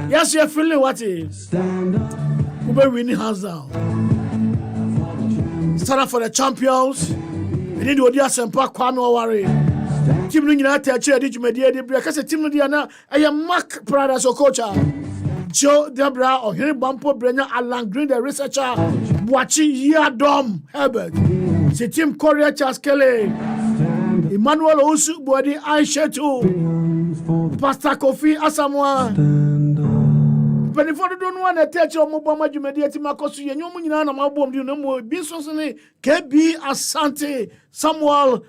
Yes, you're feeling what is. Stand up. We're winning hands down. Stand up for the champions. We need Odiasempa Kwame Oware. Team United chair did you media the break? I said Team Diana. I am Mark Prada so coach. Joe Debra or Henry Bampo Brenner Alan Green the researcher. Boachi Yadom Herbert. C'est Team Korea Charles Kelly. Emmanuel Osu Body Aishetu. Pastor Kofi Asamoah. But if I don't want to touch your mobile media team, I cost you no money on my bomb. You know more. Binsonsone, KB Asante, Samuel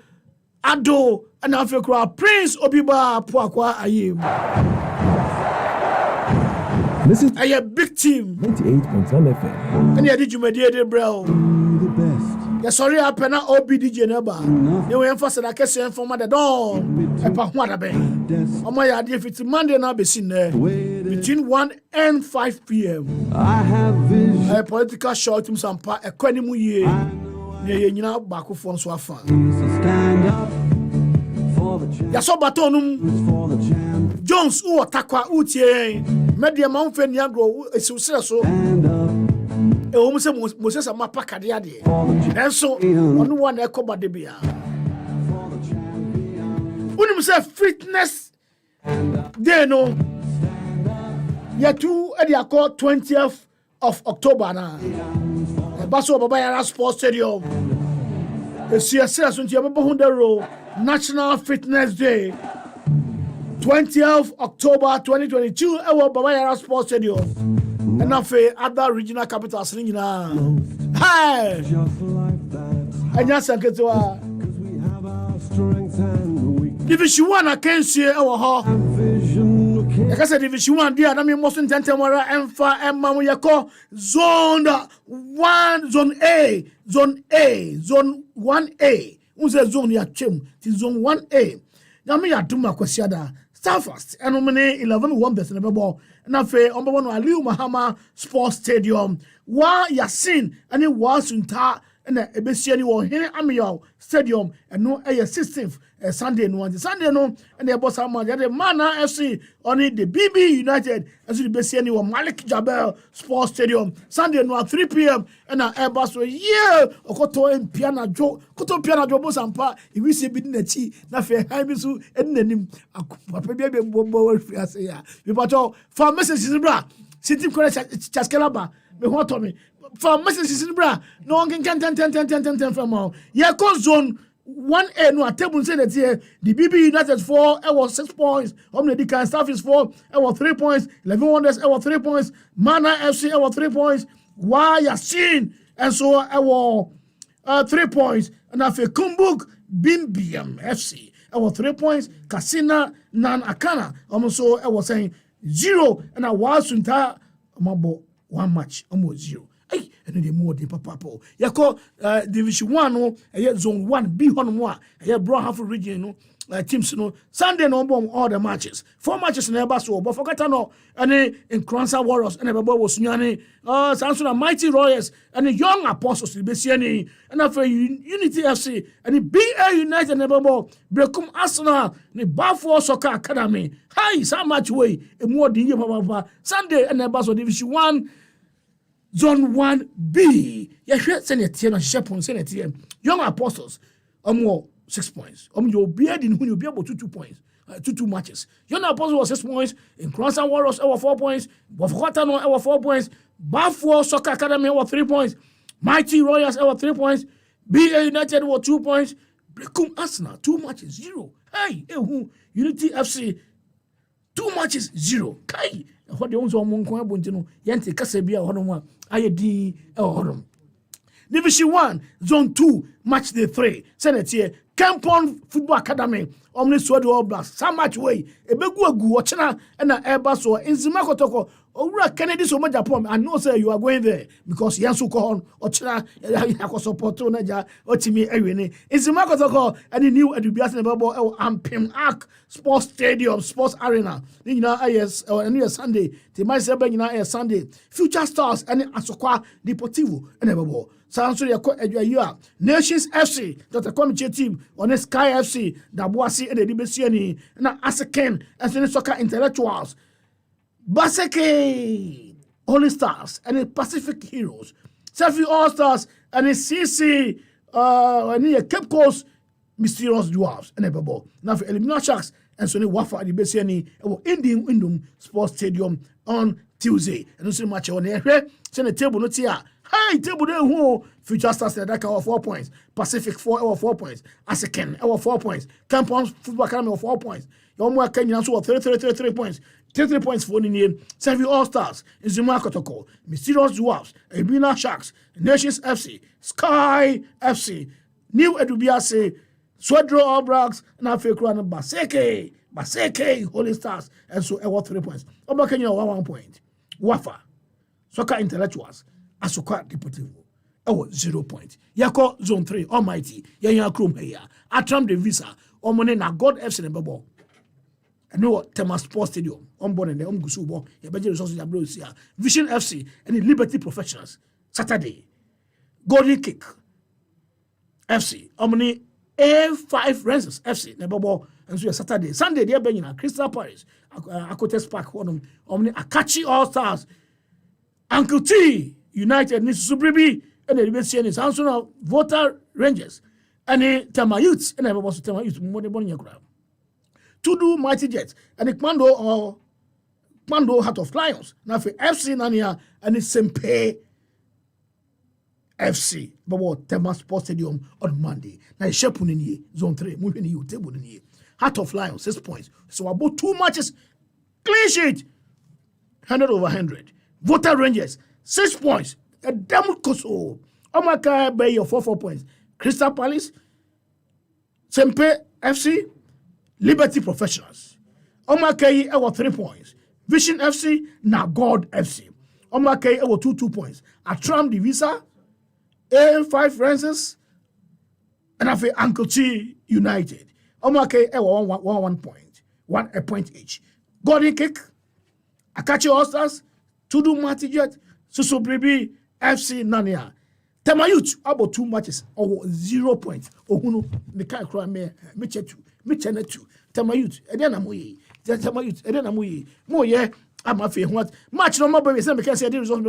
Ado, and Africa Prince Obiba Puakwa Ayim. This is a big team. 98.1 FM. And yeah, did you mediate, bro? The best. Yeah, sorry, I penna OBDJ neba. You were emphasized I can from the dawn. I pack what I bet. On my idea, if it's Monday, now be seen there between 1 and 5 p.m. I have vision. A political short him some part a quenimu ye. You know, back for so far. Stand up for the champ. Yaso batonum For the champ. Jones who atakwa utie. Media Mount Feniagro is so. Stand up Moses a mapa kadiade. for the champ. And so, on one echo badebia. When you say fitness, they know. Yeah, 20th of October now. Basso Babayara Sports Stadium. The CSS on Tiabahundero National Fitness Day. 20th October 2022. Ewa Babayara Sports Stadium. And now for other regional capitals in Hi! Just like that. And yes, I get to Because we have our strengths and weaknesses. Division 1 I can't see our Vision. like I said, Division 1 there, I mean, most intense Emfa Emma Yako Zone 1, Zone A, Zone A, Zone 1A. Who's a zone ya chim? Zone 1A. Now me ya do my question. Start fast. And I'm 11-1 best in the ball. And I feel on the one Aliu Mahama Sports Stadium. Wa Yasin and it was unta and a Bessiani or here Amiel Stadium and no a 16th Sunday no one Sunday no and the boss Hamad the Mana FC on it the BB United as the Bessiani or Malik Jabel Sports Stadium Sunday no at 3 p.m. and our airbus were Okoto and Piana Joe Koto Piana Joe Sampa if we see bidin the chi na fe Hamisu and then baby bobo say ya we but for messages bra City correct Chaskelaba me what to me for messages bra no one can 10 from now yeah zone 1A no table say that here the BB United 4 was 6 points Omnedican staff is 4 was 3 points 11 Wonders was 3 points Mana FC was 3 points Wa Yasin and so was 3 points and after Kumbuk Bimbiam FC was 3 points Kasina Nan Akana also I was saying 0 and I was unta mabo 1 match almost 0. Hey, and then more than Papa. You call Division 1 no, Zone 1B on one, Brown half region no, teams no. Sunday no bomb all the matches. 4 matches in Ebaso, but forget no, and in Kransa Warriors and everybody was Nyani, Samson Mighty Royals and the Young Apostles to Bessiani, and after Unity FC and the BA United and everybody Brekum Arsenal, the Balfour Soccer Academy. Hi, so much way, and more than you, Sunday and Ebaso Division 1. Zone 1B. Yes, send a team and Shepon, send a team. Young Apostles, more 6 points. Your beard in who you be able to 2 points, 2 matches. Young Apostles was 6 points. In Cronson Warriors, 4 points. Bofokotano, 4 points. Balfour Soccer Academy, 3 points. Mighty Royals, 3 points. BA United, 2 points. Brekum Arsenal, 2 matches, 0. Hey, Unity FC, 2 matches, 0. Kai. What the ones on Moncoin Bontino, Yanti Casabia, Honoma, IAD, Honor. Division 1, Zone 2, Match Day 3, Senate here, Campon Football Academy, Omni Sword All Blast, so much way, a big watchana and an airbus or in Zimakotoko, or Kennedy so much upon. I know, sir, you are going there because Yansu Kohon, or China, support to Naja, or Timmy Erini. In Zimakotoko, and the new Edubias and Babo, and Pim Ark Sports Stadium, Sports Arena, you know, yes, or any Sunday, the myself, you know, Sunday, Future Stars, and Asokwa, Deportivo, and Babo. Sansuri Edua Nations FC, Dr. Committee team on the Sky FC, Dabuasi and the DBCN, and Asaken, and the soccer intellectuals. Baseke Holy Stars and the Pacific Heroes. Selfie All Stars and the CC and Cape Coast Mysterious Dwarfs and a bubble. Now for Eliminal Sharks and so Wofa Odiasempa Kwame Sports Stadium on Tuesday. And also match on there. Send a table not here. Hey, table there who Future Stars that have 4 points. Pacific 4 points. Aseken 4 points. Campons Football Academy 4 points. Your more Kenyan so 3 points. 3 points for the name. Selfie All Stars, Izuma Kotoko, Mysterious Dwarfs, Ebina Sharks, Nations FC, Sky FC, New Edubiase, Swedro All Blacks, and Afekran Baseke, Holy Stars, and so 3 points. Oba Kenya 1 point. Wafa, Soccer Intellectuals, Asuka Deportivo, 0 point. Yako Zone 3, Almighty, Yanya Krum here, Atram de Visa, Omone na God FC and Babo. I know Tema Sports Stadium, Born and the Gusubo, Yabaji Resources, Vision FC, and the Liberty Professionals. Saturday, Golden Kick FC, Omni A5 Rangers FC, Nebabo, and so Saturday. Sunday, they're bringing Crystal Paris, Akotes Park, Omni Akachi All Stars, Uncle T, United, Nisubribi, and the Liberty is also now Voter Rangers, and the Tema Youths, and I was Tema Youths, more than 1 year. To do Mighty Jets and the Kmando Heart of Lions. Now for FC Nania and the Sempe FC. But Tema Sports Stadium on Monday. Now Shepuni Zone 3. Moving you table in here. Heart of Lions 6 points. So about 2 matches. Clean sheet 100 over 100. Voter Rangers 6 points. A damn Koso. Omaka Bay of 4 points. Crystal Palace Sempe FC. Liberty Professionals. Omakei ewo 3 points. Vision FC na God FC. Omakei ewo 2 points. Atram Divisa, A5 Rangers, and afi Uncle T United. Omakei ewo 1 point. 1 point each. Golden Kick, Akachi All Stars, Tudu Matijet, Susobribi FC Nania. Tema Youth about 2 matches or 0 points. Ohunu me kai kra me chetu. Me channel 2. Tema Youth. Edena moye. Tema Youth. Edena moye. Moye. I'm afraid what match no more baby. Say because the results.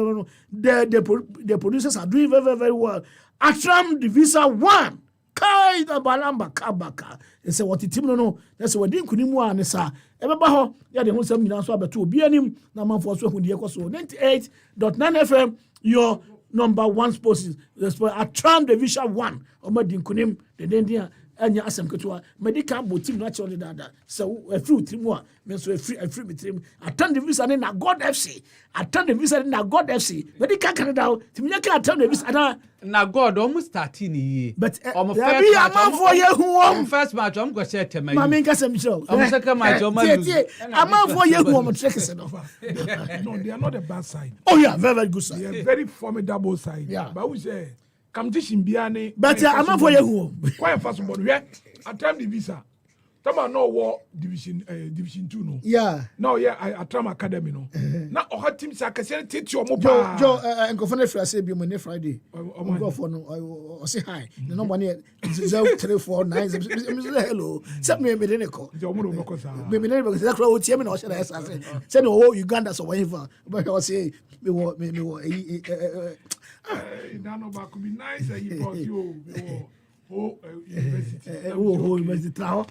The producers are doing very, very, very well. Atram Divisa 1. Kai da balamba kabaka. They say what the team no. That's what didn't kunimu anesa. Ebeba ho. Ya de ho sam nyina so abeto obi anim na manfo so hu de ekoso 98.9 FM your number 1 sports. Atram Divisa 1. Omadi kunim the dendia. Anya asem ketwa medical bo team naturally dada so a fruit team wa me so a free team attend the visa na God FC attend the visa na God FC medical Canada team nyaka attend the visa na God almost 13 year but first match am go share Tema ma me nkasem show am second match am lose am for you who am trick no they are not a bad side. Oh yeah, very, very good side. They are very formidable side. Yeah. But we say competition biane but I'm for you who quite fast one we at time the visa tama no war division 2 no yeah no yeah I tram academy no na o hat team sa kase tete o mo pa jo enkofone fra say bi mo ne Friday o for no o say hi the number ne 0349 hello say me de ne ko jo mo no ko sa me ne be say kra o tie me na o say na say no Uganda so whatever but o say me wo no ba could be nice and you brought you university university traho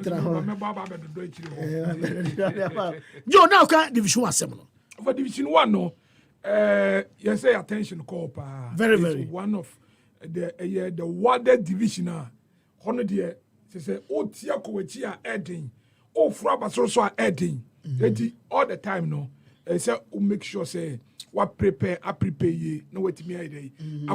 traho Joe now can division 1 7 for division 1 no you say attention call pa very very one of the warded division hono de say o tia ko wachi a edin o fura basoro so a edin all the time no say make sure say what prepare ye no wait me I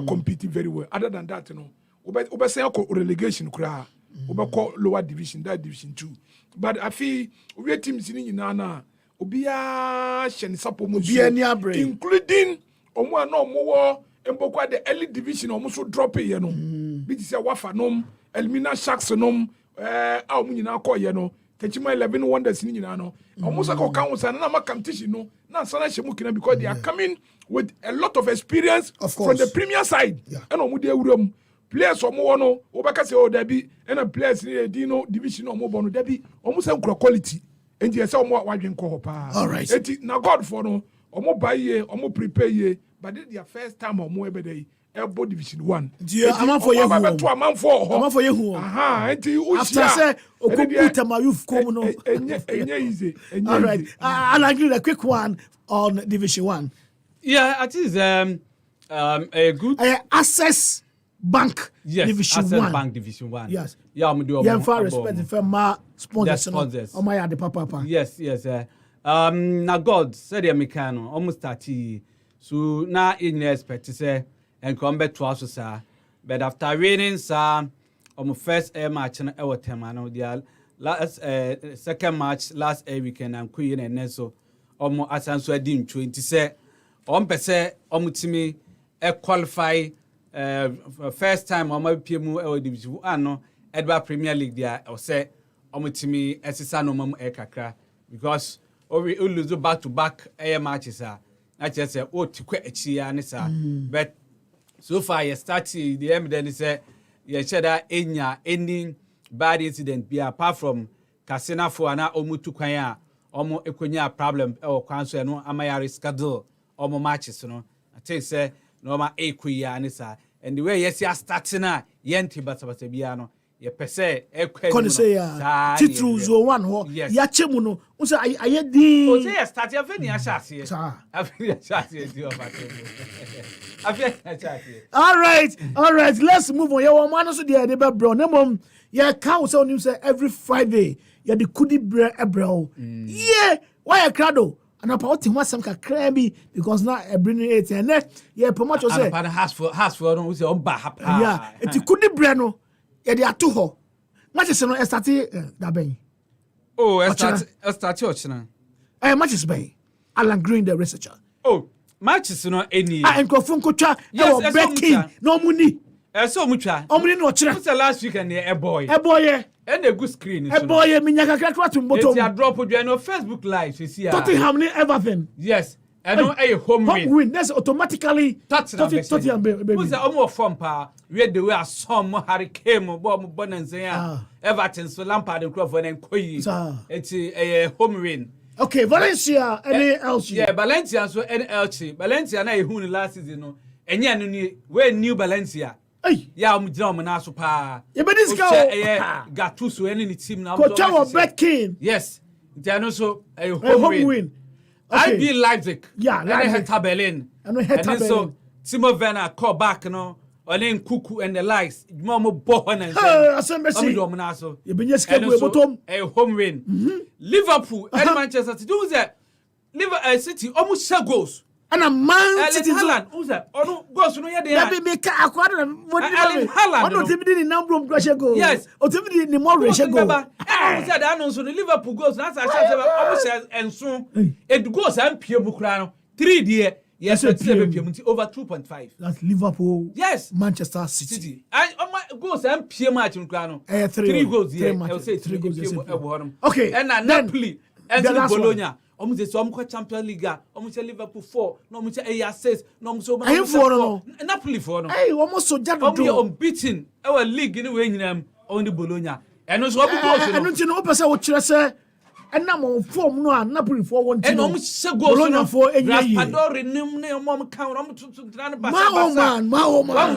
compete very well other than that no we say relegation kra we call lower division that division 2 but I feel we teams ni nyina na obia hye sapo mu including omo na omo wo embokwa the early division omo so drop ye no bi say wafa nom elimina sharks nom a omo nyina call ye no Techima 11 wonders ni nyina no almost like council na ma competition no na sana shemu kina because they are coming with a lot of experience from the premier side and omo de awuram players omo no obeka say o dabi and players ni di no division omo bo no dabi omo say nkura quality enti yesa omo wadwen ko ho pa all right enti na God for no omo buy ye omo prepare ye but this their first time omo ebede ebo division 1 dia amanfo ye hu amanfo ye hu aha enti ushia after say okubuta ma youth come no enye easy all right I'll agree a quick one on division 1 yeah it is a good access bank division access 1 bank division 1 yes yeah I'm do yeah for respect for my sponsors oh my the papa yes na God said the mechano almost 30 so now in expect say and come back to us sir but after winning sir on first air match na e tema no dia last second match last air weekend and queen and so omo asanso adi ntwo nti say on pese omutimi e qualify first time omo piemu e division ano Edward Premier League dia o say omutimi esisa no mam e kakra because we lose back to back air matches na just say o tikwa achi ya ne sa but so far you start the evidence say you share that any bad incident be apart from Kasina for na omutu kwan a omo ekonya problem e wo kwan so no amayare schedule omo matches no I think say no ma ekoya ne sa and the way yes you starting na yenti basabasa bia no ye pese ekwan say ya titru zo 1 ho ya chemu no wo say aye din o say you start ya feni a shase afeni a shase di o battle all right let's move on. Your man also there dey bro na mom ya count say onim say every Friday ya the kudi bro yeah why crowd and about him was some kakra bi because now bringing it and yeah promote you say has for no say on ba yeah it kudi bro no ya dey ato ho matches no start da ben start ochina matches ben Alan Green the researcher matches no any enkofun kotwa e breaking no muni so mutwa omuni no kire so last week and a boy and a good screen a boy minya kakra kwatum bottom it's a drop you no Facebook live you see Tottenham ni Everton yes and no a home win that's automatically Tottenham baby who's the almost from pa where the way some hurricane bomb bonanza Everton so Lampard and Crawford and Koyi it's a home win. Okay, Valencia any else? Yeah, Valencia so any else. Valencia na ehun last season no. Enya no ni we new Valencia. Hey. Yeah, umjira na so pa. You be this guy. Gattuso any team na. Coach Betkin. Yes. Ntiano so a home win. Okay. I be Leipzig. Yeah, and Hertha Berlin. And Hertha Berlin. So Timo Werner call back no. Olen Kuku and the likes. Momo Bohon and so. You been just bottom. A home win. Liverpool and Manchester City. Do that. Liverpool City almost share goals. And a Man City Haaland. Who's that? Oh no, goals no there. That be make a quarter. Haaland. Oh no, TV in number of Russia goals. Yes. Oh TV in more Russia goals. And said I know so the Liverpool goals. That's I said almost and soon it goes and Pierre Bucrano 3 year. Yes, over 2.5. That's Liverpool. Yes, Manchester City. I my goals and PM match in Crano. 3 goals. Yeah, I'll say 3 goals. Okay, and Napoli and Bologna. Almost some Champions League. Almost Liverpool 4. No, almost 6. No, almost so Napoli 4. Hey, almost so just unbeaten. Our league in the way on the Bologna. And also, I don't know what you say. And now on form no Napoli for one team. And almost go for a year. Padori name mom count to man.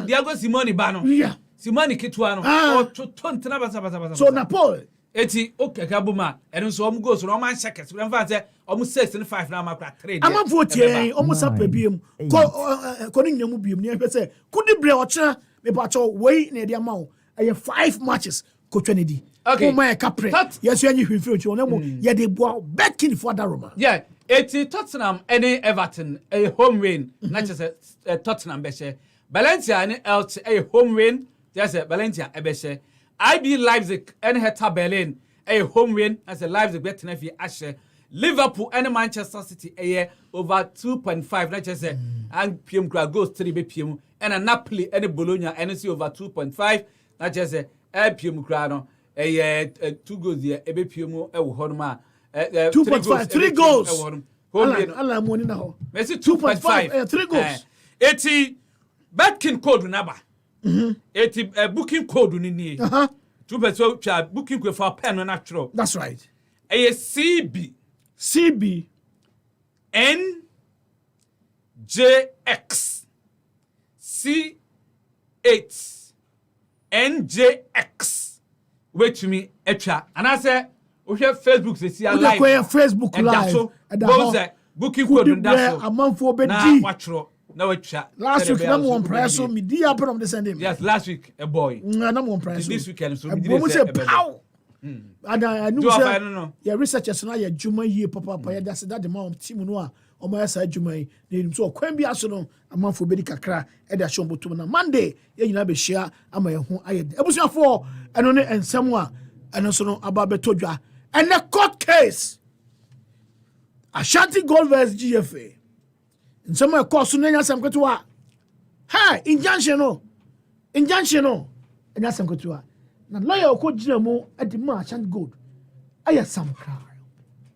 Diago Simone Bano. Yeah. Simone Kituano. Or to Tontanabasa. So Napoli. Eti okay kabuma. And so goes no man seconds. We say almost 6.5 now makra trade. I'm vote almost up biem. Calling them biem near say could the bre ocha me pacho way near the amount. 5 matches coach Kennedy. Okay. Oh my capre. Yes, you are future. No, yeah, they bought backing for that Roma. Yeah, it's Tottenham any Everton a home win. Not just a Tottenham beshe. Valencia any else a home win. Just a Valencia a beshe. IB Leipzig and Hertha Berlin a home win as a Leipzig betting if you Ashe. Liverpool and Manchester City a year over 2.5. Not just a and PM goes 3 BPM and a Napoli and a Bologna and see over 2.5. Not just a PM Grano. 2 goals here, a BPM, 2.5, 3 goals. Allah money now. Messi 2.5, 3 goals. 80 Betkin code number. 80 booking code in here. 2 booking code for pen natural. That's right. CB CB NJX C8 NJX. Wait to me, etwa. And I say, we have Facebook see a live. We have Facebook live. Both booking code on that so. A month for bed. Now watch ro. Now etwa. Last week, I'm one price so me di happen of the Sunday. Yes, last week a boy. I'm one price. This weekend so we did say pow. And I knew say yeah researchers na ya juma ye papa ya that's that the man team no a o ma sa juma yi na so kwan bi aso no amanfo bedi kakra e da shon botum na Monday ye nyina be hia ama ye ho aye ebusuafo eno ne ensem a eno so no aba betodwa and the court case Ashanti Gold vs GFA nsem e course no nya sem kweto ha injunction no nya sem kweto na lawyer okojira mu adima Ashanti Gold aya sam cry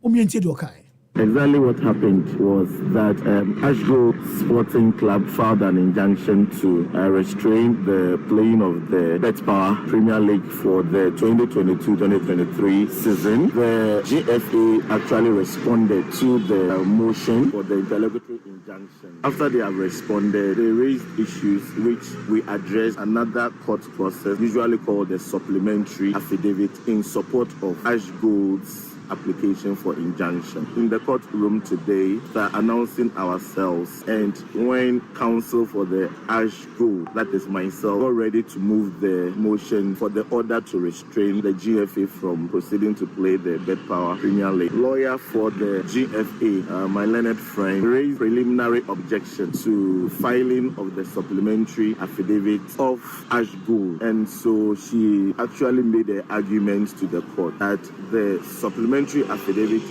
omientie do kai. Exactly what happened was that Ashgrove Sporting Club filed an injunction to restrain the playing of the Bet Power Premier League for the 2022-2023 season. The GFA actually responded to the motion for the interlocutory injunction. After they have responded, they raised issues which we addressed another court process, usually called the supplementary affidavit, in support of Ashgrove's application for injunction. In the courtroom today, they're announcing ourselves, and when counsel for the Ashgrove, that is myself, got ready to move the motion for the order to restrain the GFA from proceeding to play the Bet Power Premier League. Lawyer for the GFA, my learned friend, raised preliminary objection to filing of the supplementary affidavit of Ashgrove, and so she actually made an argument to the court that the supplementary affidavit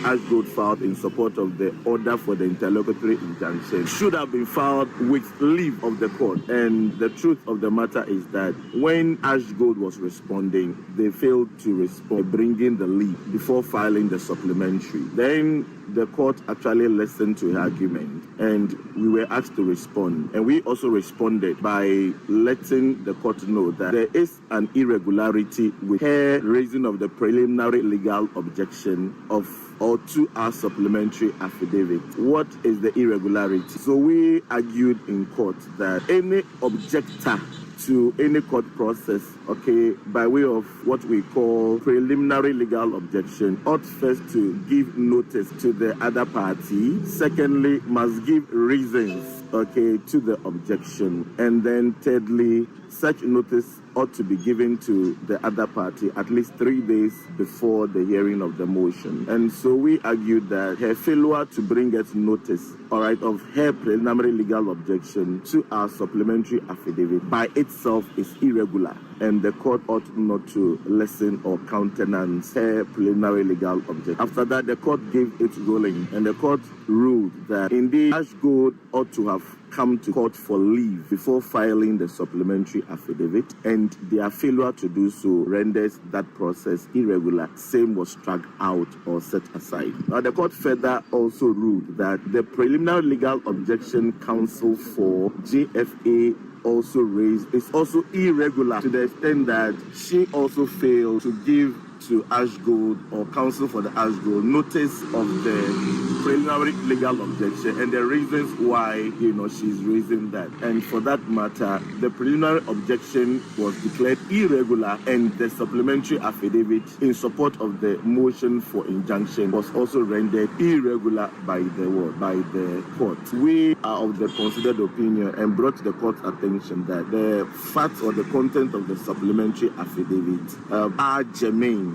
Ashgrove filed in support of the order for the interlocutory injunction should have been filed with leave of the court. And the truth of the matter is that when Ashgrove was responding, they failed to respond, bringing the leave before filing the supplementary. Then the court actually listened to her argument, and we were asked to respond. And we also responded by letting the court know that there is an irregularity with her raising of the preliminary legal objection of or to our supplementary affidavit. What is the irregularity? So we argued in court that any objector to any court process, okay, by way of what we call preliminary legal objection, ought first to give notice to the other party. Secondly, must give reasons, okay, to the objection. And then thirdly, such notice ought to be given to the other party at least 3 days before the hearing of the motion. And so we argued that her failure to bring us notice, all right, of her preliminary legal objection to our supplementary affidavit by itself is irregular, and the court ought not to listen or countenance her preliminary legal objection. After that, the court gave its ruling, and the court ruled that indeed Ashgrove ought to have come to court for leave before filing the supplementary affidavit, and their failure to do so renders that process irregular. Same was struck out or set aside. Now, the court further also ruled that the preliminary legal objection counsel for GFA also raised is also irregular to the extent that she also failed to give to Ashgrove or counsel for the Ashgrove notice of the preliminary legal objection and the reasons why she's raising that. And for that matter, the preliminary objection was declared irregular, and the supplementary affidavit in support of the motion for injunction was also rendered irregular by the court. We are of the considered opinion and brought to the court's attention that the facts or the content of the supplementary affidavit are germane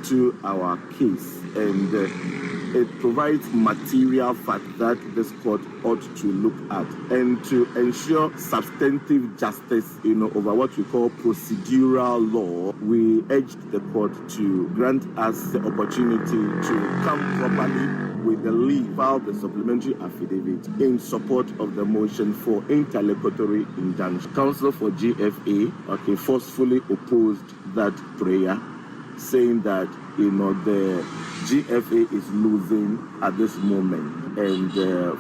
to our case, and it provides material fact that this court ought to look at, and to ensure substantive justice, over what we call procedural law. We urged the court to grant us the opportunity to come properly with the leave, file the supplementary affidavit in support of the motion for interlocutory injunction. Counsel for GFA, forcefully opposed that prayer, saying that the GFA is losing at this moment. and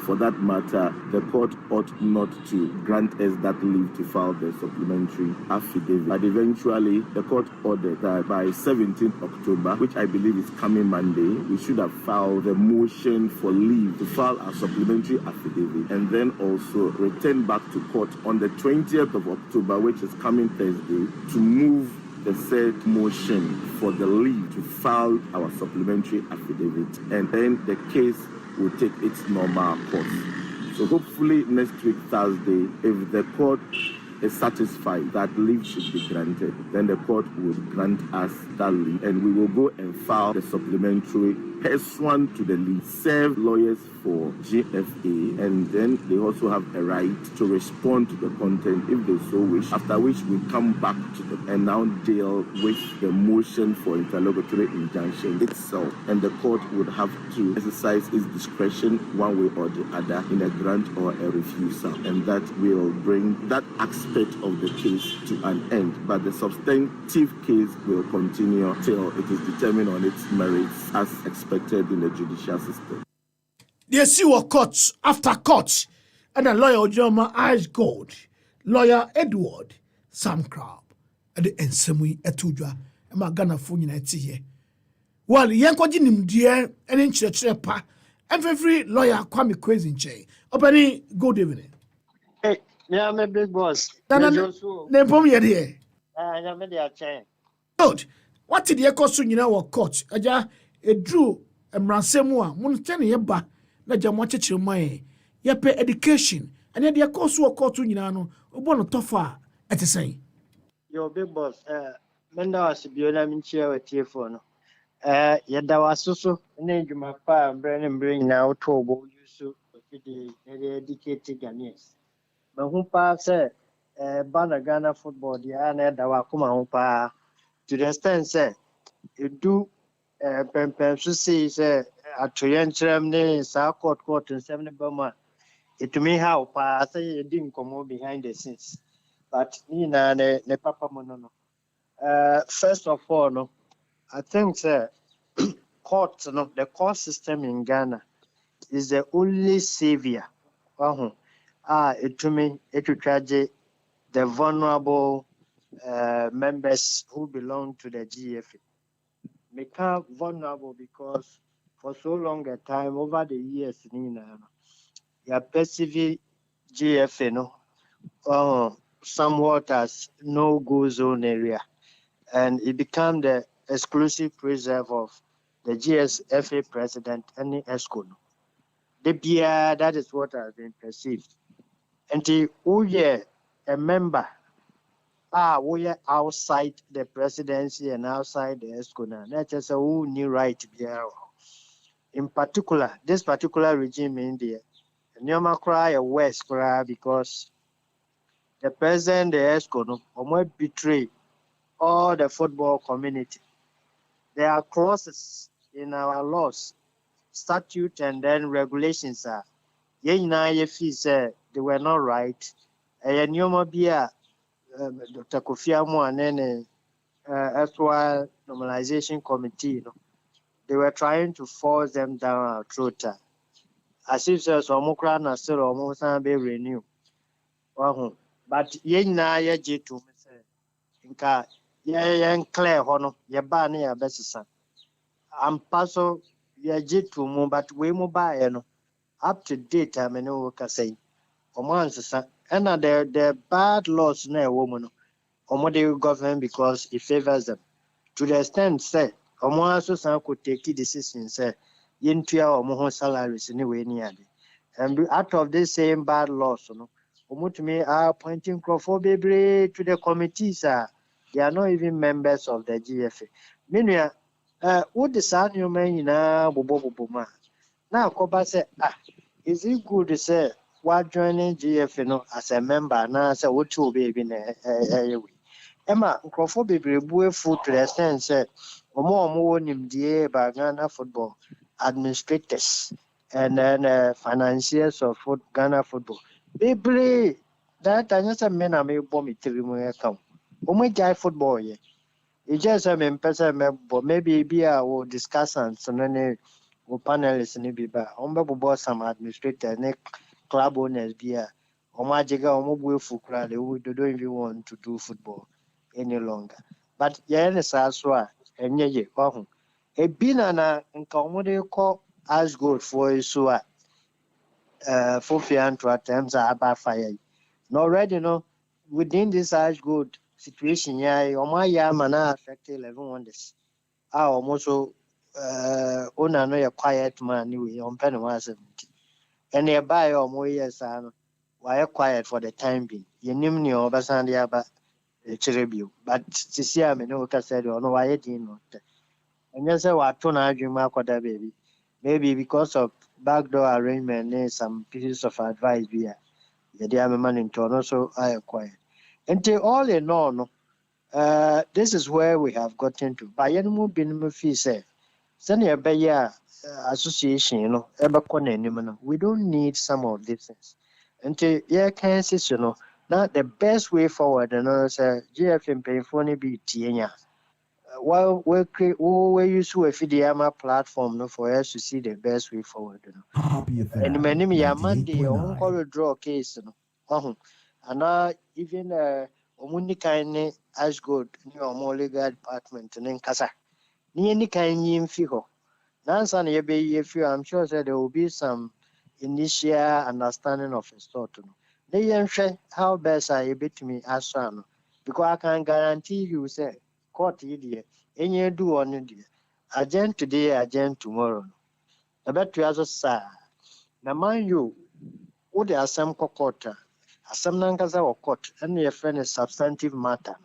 for that matter, the court ought not to grant us that leave to file the supplementary affidavit. But eventually, the court ordered that by 17th October, which I believe is coming Monday, we should have filed the motion for leave to file a supplementary affidavit, and then also return back to court on the 20th of October, which is coming Thursday, to move the said motion for the leave to file our supplementary affidavit, and then the case will take its normal course. So hopefully next week, Thursday, if the court is satisfied that leave should be granted, then the court would grant us that leave, and we will go and file the supplementary pursuant to the leave, serve lawyers for GFA, and then they also have a right to respond to the content if they so wish, after which we come back to them and now deal with the motion for interlocutory injunction itself, and the court would have to exercise its discretion one way or the other in a grant or a refusal, and that will bring that aspect of the case to an end. But the substantive case will continue till it is determined on its merits as expected in the judicial system. They see what court after court, and a lawyer Ojoma Ice Gold, lawyer Edward Sam Crab, and the Ensemui Etudra, and my Ghana phone united here. Well, Yanko Jinim dear, and in church pa, and every lawyer Kwame Crazy Che. Opening good evening. Hey, yeah, I'm a big boss. Nepom yet I'm a chain. Good. What did you call soon? You know what court? Aja, a drew a ransemua, Montana yeba, Naja Machichi Mae, Yape education, and yet your course work court to Yano, Obono Tofa at the same. Your big boss, Menda was a Biola chair with telephone. Yet there was also a name to my pa and bring now Togo, you so the educated Ghanaians. But who pass Bana Ghana football, the Anna Dawakuma Humpa, to the extent, say, you do Pempem Susi, say, at Trientram, South Court, and 7 Burma. It to me how pass, say, it didn't come on behind the scenes. But Nina, ne Papa Monono. First of all, no, I think, sir, court, no, the court system in Ghana is the only savior. It to me, it will tragic the vulnerable members who belong to the GFA. Become vulnerable because for so long a time over the years, you perceive GFA, no, somewhat as no-go zone area, and it became the exclusive preserve of the GSFA president and ESCO. That is what has been perceived. And we are a member, we are outside the presidency and outside the ESCO. That is a new right to be out. In particular, this particular regime in India, Nyoma cry a West cry because the president, the ESCO, might betray all the football community. There are clauses in our laws, statute, and then regulations are. They were not right. Nyoma Bia, Dr. Kofi Amo, and then SY Normalization Committee, they were trying to force them down our throat. As if there's Omokra na still almost be renewed. But Yena Yajitu, Inka, Yan Claire Hono, Yabani Abessan. I'm Paso Yajitu, but we mobile, up to date, I mean, can say. And the bad laws na woman, Omode government because it favors them. To the extent, say, Omo could take decisions, say, Yentia or Moho salaries anyway near. And out of this same bad laws, to me are appointing Crawford Baby to the committees. They are not even members of the GFA. Meanwhile, what the son you mean now, Bobo now, Koba say, is it good to say, what joining GFA as a member now, say, what you baby in a Emma, Crawford Baby, boy, food to the extent, said, more him the Ghana football administrators and then financiers of Ghana football. Baby, that I just a man I may bomb it to account. My guy football, yeah. It just a person, but maybe I will discuss and so many wo panelists no bi ba ɔmbɛbobɔ some administrators ne club owners bi a ɔmo agyega ɔmo bu efu koraa they don't even want to do football any longer but yɛyɛ ne saa so a ɛnyɛ ye ɔho ebi na nka ɔmo de kɔ as gold for yi so a Fofia and attempts are about fire. No, already, no, within this as good situation, yeah, my mana affect 11 wonders. I almost owner no a quiet man, anyway, on penny 170. And nearby or more years, why quiet for the time being. You knew me over Sandia, but Cherubio. But to see, I mean, no, said, or no, I didn't know. And yes, I was trying to argue my baby. Maybe because of backdoor arrangement and some pieces of advice we are. Yeah, man in Toronto, so I acquired. And all in all, no, this is where we have gotten to. By any move, been fee say, send a Bayer association, you know, ever we don't need some of these things. And yeah, Kansas, you know, now the best way forward, and say, GFM paying for any be Tienya. Well, we use a Fidiama platform no, for us to see the best way forward. You know. And my name is Monday, on call a draw case. You know. And even Omundi kind as good near more legal department and then Casa. Near any kind in Fiho. Nansan ye few, I'm sure that there will be some initial understanding of a sort. You know. They share how best I bit me as son. Because I can guarantee you, say. Court idiot, any do on it. Agent today, agent tomorrow. I bet you as a sir. Now, mind you, would there are some court, some nangaza or court, and your friend is substantive matter.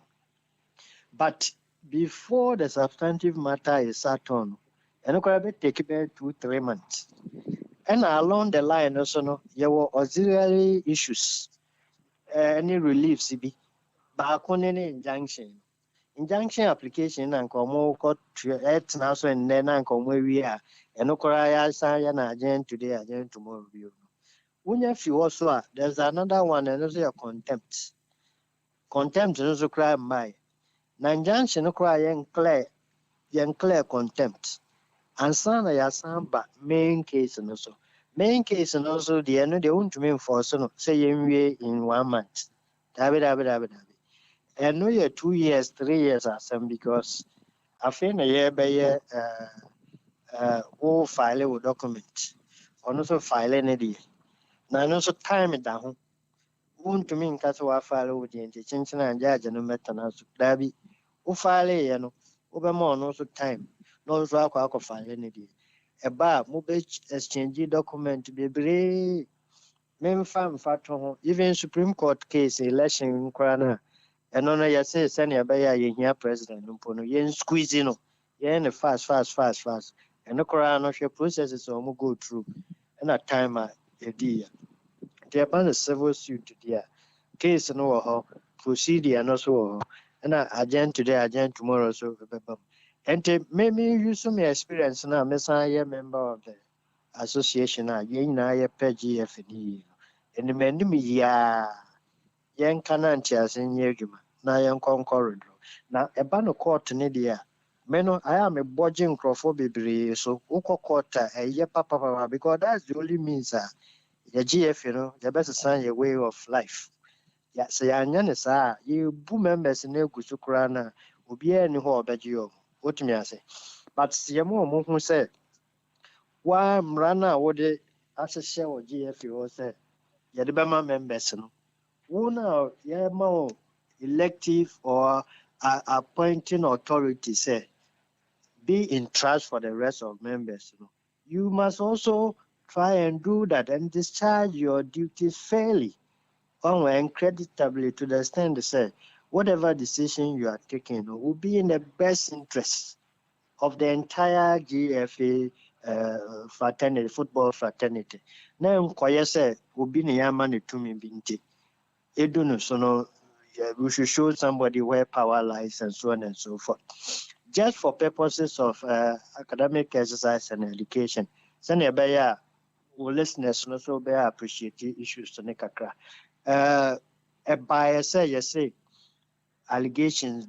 But before the substantive matter is sat on, and I could take about 2-3 months. And along the line, also, no, there were auxiliary issues, any reliefs, back on any injunction. Injunction application and come court now so and then and come where we are. And no coraya sign agent today, agent tomorrow. When you also there's another one and also a contempt. Contempt is also cry by. Injunction no cry young clear contempt. And son ya samba main case and also. Main case and also the end they won't mean for so say in 1 month. David. And no year 2 years, 3 years or some because I think a year by year file a document. Or also file any. Now also time it down. Won't to mean Caswa file with the intention and judge and no matter Dabi. Who file a no over more no so time. No so I file any day. A bar mobile exchange document be brave. Men farm fat even Supreme Court case election in Krana. And on I say, send a bayer, you president, no, yen squeezing, yen fast. And the Koran of your processes almost go through. And a time a dear. They upon a civil suit, dear. Case no how procedure and also. And agent today, agent tomorrow, so. And maybe you some experience now, Messiah member of the association, yen I pay GFD. And the men me, ya. Yen canantias in Yegima, na yen corridor. Now, a banner court in India. Meno, I am a bodging crophobibre, so Uko quarter a year papa, because that's the only means, the GF, you know, the best sign your way of life. Yes, I you boo members in Kusukrana, will be any whole bed you. What me I say? But Siamo who said, why Mrana would it as a share of GF you said, Yadibama members, no. Una more elective or appointing authority say be in trust for the rest of members. You must also try and do that and discharge your duties fairly and creditably to the extent they say whatever decision you are taking will be in the best interest of the entire GFA fraternity, football fraternity. Now, say will be the Yamani to me binti. We should show somebody where power lies and so on and so forth. Just for purposes of academic exercise and education. Send a listeners also be appreciate issues to Nekakra. A bias say allegations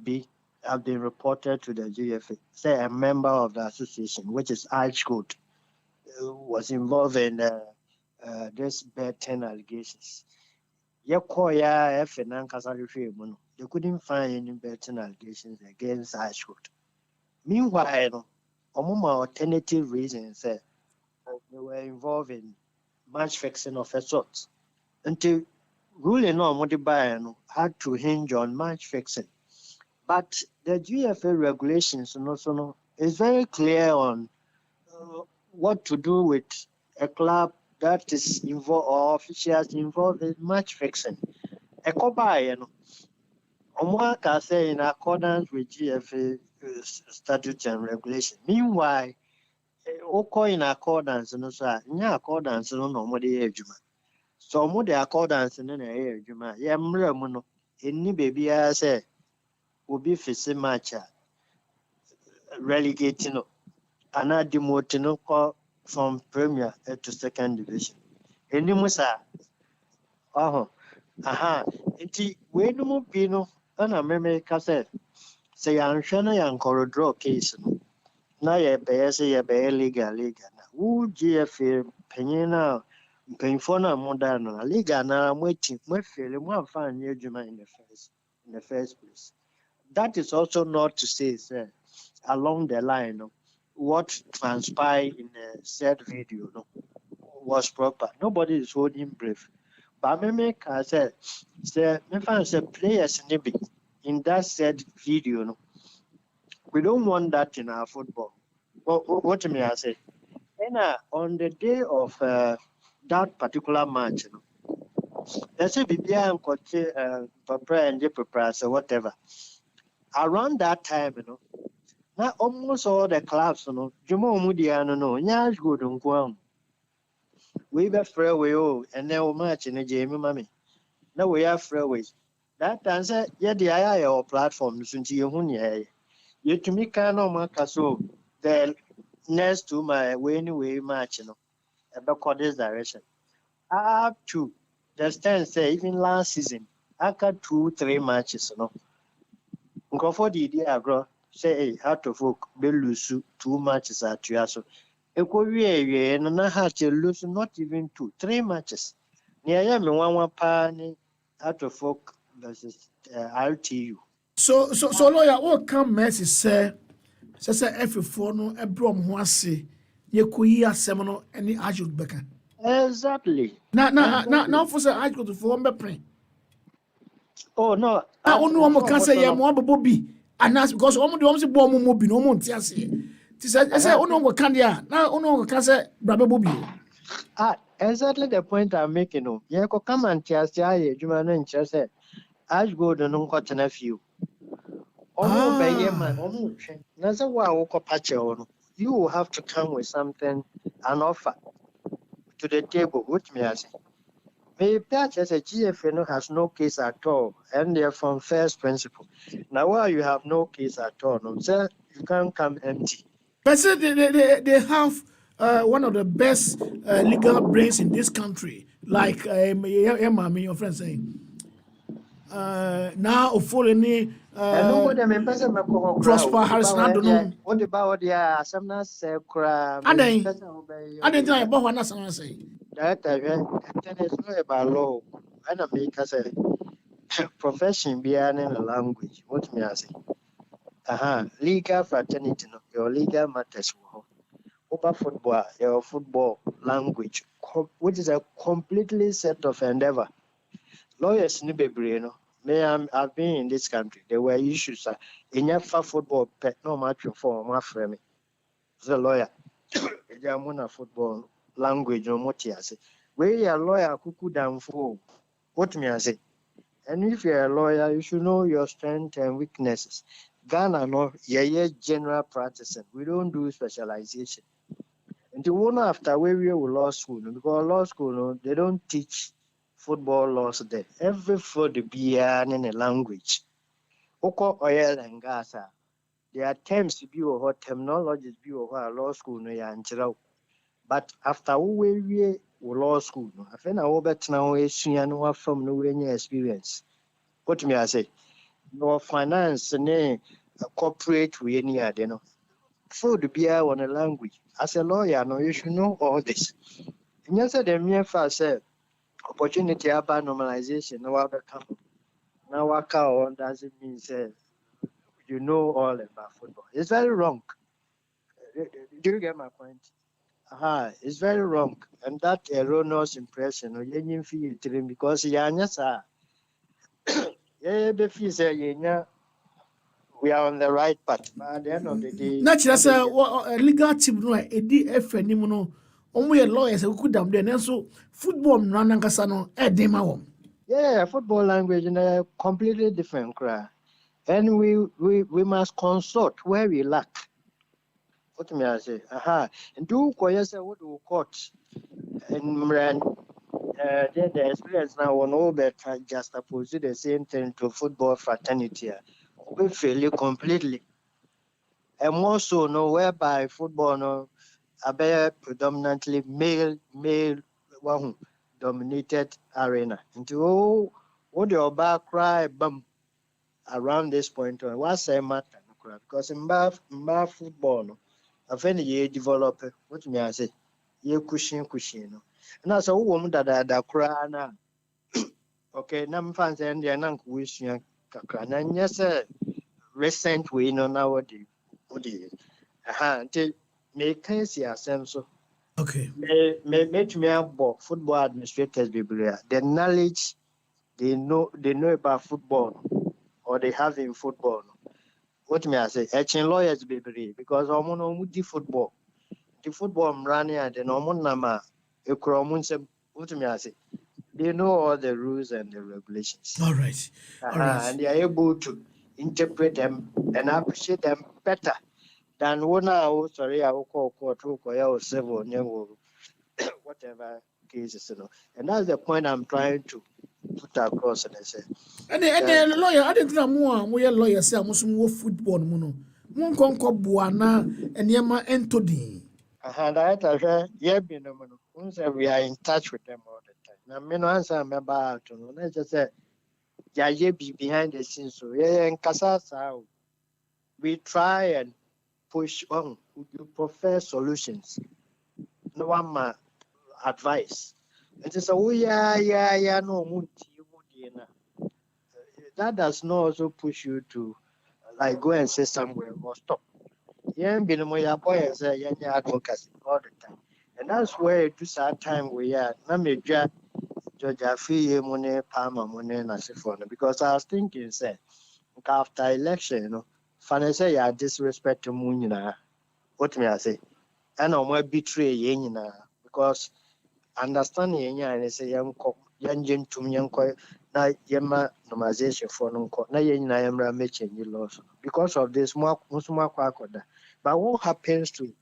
have been reported to the GFA. Say a member of the association, which is Arch Code. was involved in this betting allegations. They couldn't find any betting allegations against Ashwood. Meanwhile, alternative reasons they were involved in match fixing of a sort. Until ruling on what the had to hinge on match fixing. But the GFA regulations is very clear on what to do with a club that is involved or officials involved in match fixing. A combine, can say in accordance with GFA statutes and regulations. Meanwhile, in accordance, in accordance, so more the accordance in the air, Juma. Any baby, I say, will be facing match relegating and demoting from Premier to Second Division. Any musa, Iti when no pino, and America said, say, I'm Shana and Corridor case. Now, ye bear say, ye bear legal. Who GFA penina, painfona modern, Liga, now I'm waiting, my feeling, one fine year in the first place. That is also not to say, sir, along the line, what transpired in the said video was proper. Nobody is holding brief. But I said, players in that said video. We don't want that in our football. What may I say? And on the day of that particular match, let's say Bibia and Coach Papa and Jepapa, so whatever. Around that time, now almost all the clubs, Jumo Mudiano, Nyash good on Guam. We were freeway, and now match in a Jamie Mammy. Now we have freeways. That answer, yet the IA or platforms into Yuhunia. Yet to me, Kano Makaso, the next to my way match, about this direction. Up to the stand, say, even last season, I got 2-3 matches, Go for the idea, bro. Say, how to folk, be lose 2 matches at Yaso. Equally, and I had to lose not even 2-3 matches. Near Yam, one pan out of folk versus RTU. So lawyer, what come message say every phone a brom wasi ye kuya semono any ajud beka. Exactly. Now for say ajud to phone be print. Oh no. I only one can say ya mo bobi and that's because omo de omo se bo mo bi no mo ntia se. Ti say only one can dia. Now only one can say brabe bobi. Exactly the point I'm making. Yeah, come and just say Juma no say Ash go do no got na few. Omo be ye man, omo twen. Na say wa wo ko patch you will have to come with something, an offer to the table, which me I say. May patch as a GFN has no case at all, and they're from first principle. Now, while you have no case at all, no, sir, you can't come empty. But say they have one of the best legal brains in this country, like your friend saying. Now for any Prosper Harris Nando. What about the some say crab? I didn't know about what I say. That is not about law. And I make us a profession behind a language. What me I say? Legal fraternity, your legal matters. Over football, your football language, which is a completely set of endeavor. Lawyers need be brain. I've been in this country. There were issues in your football pet no match for my friend. The lawyer, a football language no motias. Where you're a lawyer, cuckoo down for what me I say. And if you're a lawyer, you should know your strengths and weaknesses. Ghana, no, general practice. We don't do specialization. And the one after where we were law school, because law school, no, they don't teach football laws there. Every for the beer in a language. Oko oil and gas. There are terms to be or terminologies be or law school no yanchero. But after we law school, no, I think I will bet now a from no experience. What me I say? No finance, corporate we any other, no. For the beer on a language. as a lawyer, no, you should know all this. And yes, the mere fact said opportunity about normalization, no other come. Now, work out doesn't mean say you know all about football. It's very wrong. Do you get my point? It's very wrong. And that erroneous impression, you feel it because we are on the right path. But at the end of the day, na kyerɛ sɛ legal team no a ɛdi ɛfɛ anim no ɔmo yɛ lawyers a kuku dam deɛ nanso football mmara nankasa no ɛden ma wɔn. yeah, football language is a completely different cry. And we must consult where we lack. What may I say? And do say what we court and the experience now on all that just oppose the same thing to football fraternity. We fail it completely. And more so, no, whereby football, no, a predominantly male one dominated arena. Into what the back cry bum around this point on what's a matter because in bar football, no, I find ye develop what may I say, ye cushion, no. And that's a woman that cry now. Okay, nam fans and the anank wish you and yes, recent way no nowadays. Until make see ourselves so. Okay. Make me about football administrators be the knowledge they know about football or they have in football. What may I say? Etching lawyers be because I'm the football. The football I'm running and the normal nama what may I say? They know all the rules and the regulations. All right. And they are able to interpret them and appreciate them better than one I will call court or civil whatever cases, you know. And that's the point I'm trying to put across. And I say, And the lawyer, I didn't know more. We are lawyers, say, I'm football, mono. One conquer Buana and Yama Entodi. and I tell yeah, we are in touch with them all the time. Now, me no answer me about to know. I just say, yeah, be behind the scenes. So, yeah, in Kasasa, we try and push on. You prefer solutions. No one ma advice. And just say, oh, yeah, no, that does not also push you to like go and say somewhere or stop. Yeah, be no more boy and say, yeah, advocacy all the time. And that's where it is our time we are. Na me Georgia fee money, Palmer money, and because I was thinking, say, after election, you know, Fanny say, yeah, disrespect to Munina. What may I say? And I'm going to betray Yenina because understanding Yenya and say, young Yanjin to me, na Yema normalization for Nunco, na Yena Yamra making you loss because of this more Quakoda. But what happens to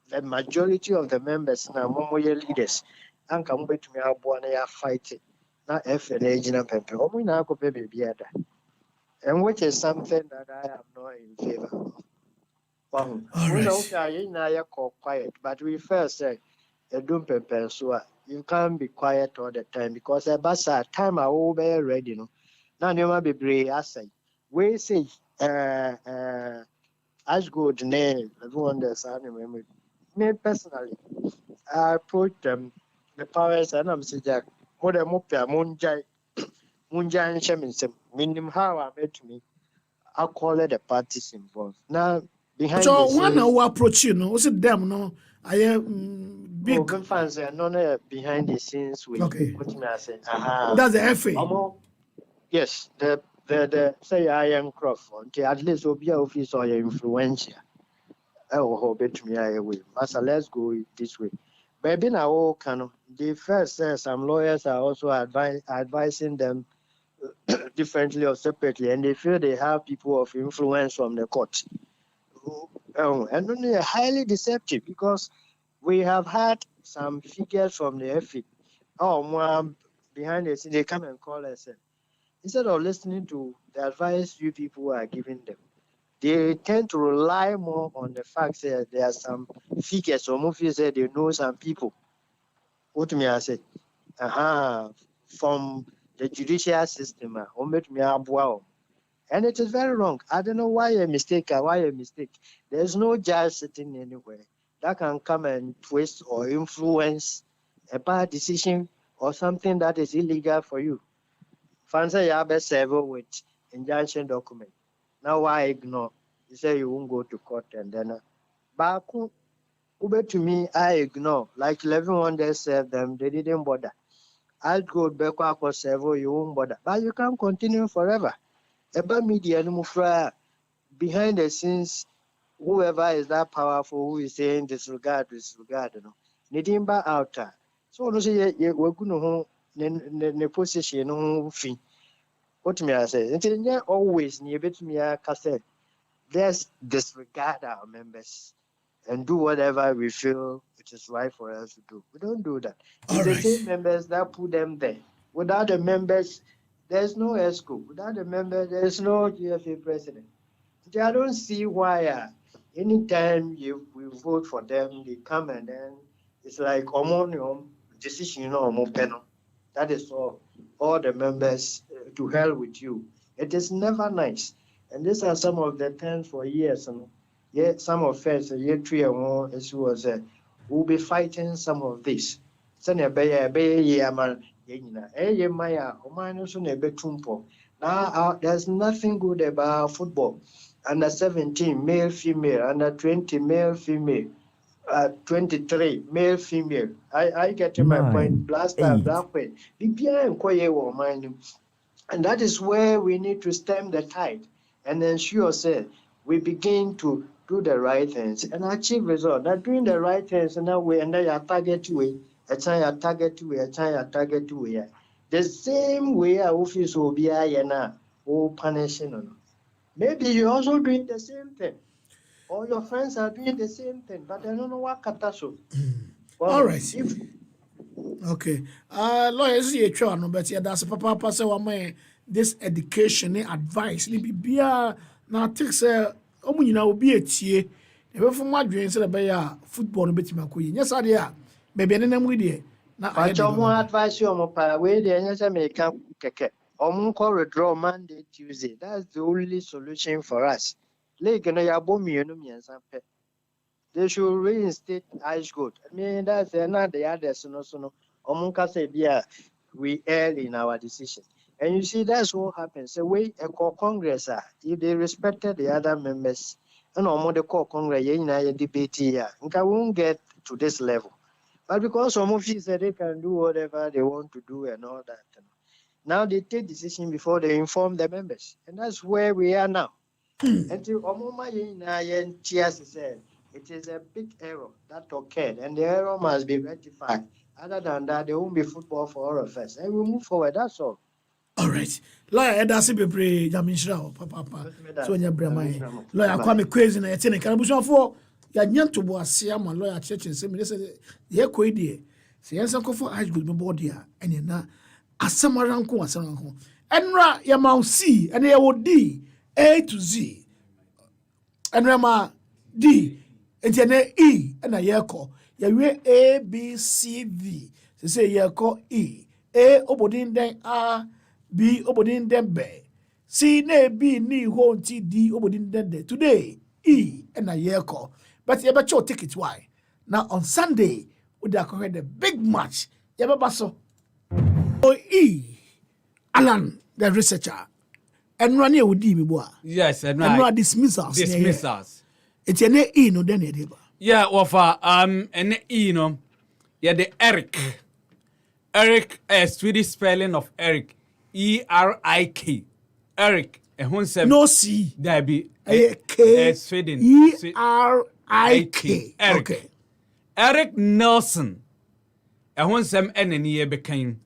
the majority of the members now, Momoya leaders, and come back to me, our boy, they are fighting. Not FNA, Gina Pepe, or we now go baby beada. And which is something that I am not in favor of. Well, we know quiet, but we first say, a doom pepe, so you can't be quiet all the time because a bassa time I will be ready, you know. Now you might be brave, I say. We say, as good name, everyone that's remember. Me personally, I approach them, the powers, and I'm saying, Jack, what a mopia, Munjai, and Shemin, minimum how I met me. I'll call it the parties involved. Now, behind So the scenes, one who approach you, no, was it them, no? I am big. fans are not behind the scenes with Okay. what me I say. That's the FA. Yes, the say I am Crawford. At least will be an office or influential. Oh, bet me I will. Master, let's go this way. But in our can the first some lawyers are also advising them differently or separately, and they feel they have people of influence from the court. And only highly deceptive because we have had some figures from the FA. Behind the scene, they come and call us. Instead of listening to the advice you people are giving them, they tend to rely more on the fact that there are some figures or movies that they know some people. What may I say? From the judicial system, and it is very wrong. I don't know why a mistake. There's no judge sitting anywhere that can come and twist or influence a bad decision or something that is illegal for you. Fancy you have serve with injunction document. Now why ignore? You say you won't go to court and then back to me, I ignore. Like 11 wonders serve them, they didn't bother. I'll go back or serve you won't bother. But you can't continue forever. About media no more behind the scenes, whoever is that powerful who is saying disregard, no. Nidimba outer. So no say we're going to position no fee. What me I say? Until always near bit me I say, let's disregard our members and do whatever we feel it is right for us to do. We don't do that. It's the same members that put them there. Without the members, there's no ESCO. Without the members, there's no GFA president. I don't see why anytime we vote for them, they come and then it's like decision, that is all the members to hell with you. It is never nice. And these are some of the things for years. Yet some of us, year 3 or more, as was, we'll be fighting some of this. Now, there's nothing good about football. Under 17, male, female. Under 20, male, female. 23, male, female. I get to my point. Last time, that way. And that is where we need to stem the tide and ensure we begin to do the right things and achieve results. Now, doing the right things, and now we end up target way, a target way. The same way our office will be punishing. Maybe you're also doing the same thing. All your friends are doing the same thing, but I don't know what catastrophe. All right. Okay. Lawyers, you try no, but that's a papa say this education advice. Ni bibia na takes omunyina obi etie. Ebe fo madwen say be football no betimi akoyi. Yes ade baby ne namu de na advice you mo pa we de nya say me kan keke. Withdraw Monday, Tuesday. That's the only solution for us. They should reinstate Ice Gold. I mean, that's another other so we err in our decision. And you see, that's what happens. So we a core Congress, if they respected the other members, and the core Congress, debate here, I won't get to this level. But because some of you said they can do whatever they want to do and all that. Now they take decision before they inform the members. And that's where we are now. Until said, it is a big error that occurred, and the error must be rectified. Other than that, there won't be football for all of us. And we move forward, that's all. All right. Lawyer, that's a be Jamishra, Papa. So, your Brahma. Lawyer, Kwame crazy, and I tell you, can I push on for your young to was Siam, lawyer church, and semi. The equity. See, answer for Ice Gold body, and you're not. Asamaranko. Enra Yamau C and D A to Z. Enrama D and E and a yako. Yawe A B C V. They say yako E. A obodin den A B obodin den B. C ne B ni hon T D obodin den de. Today E and a yako. But you better take it why. Now on Sunday we are the big match. Yababaso. Alan, the researcher, and run here with Dibiboa. Yes, and dismissals. It's an E no then ediba. Yeah, Wofa, an E no. Yeah, the Eric, Swedish spelling of Eric, ERIK. Eric, and who said no C. There be K. Sweden. ERIK. Eric. Okay. Eric Nelson. And when some enemy became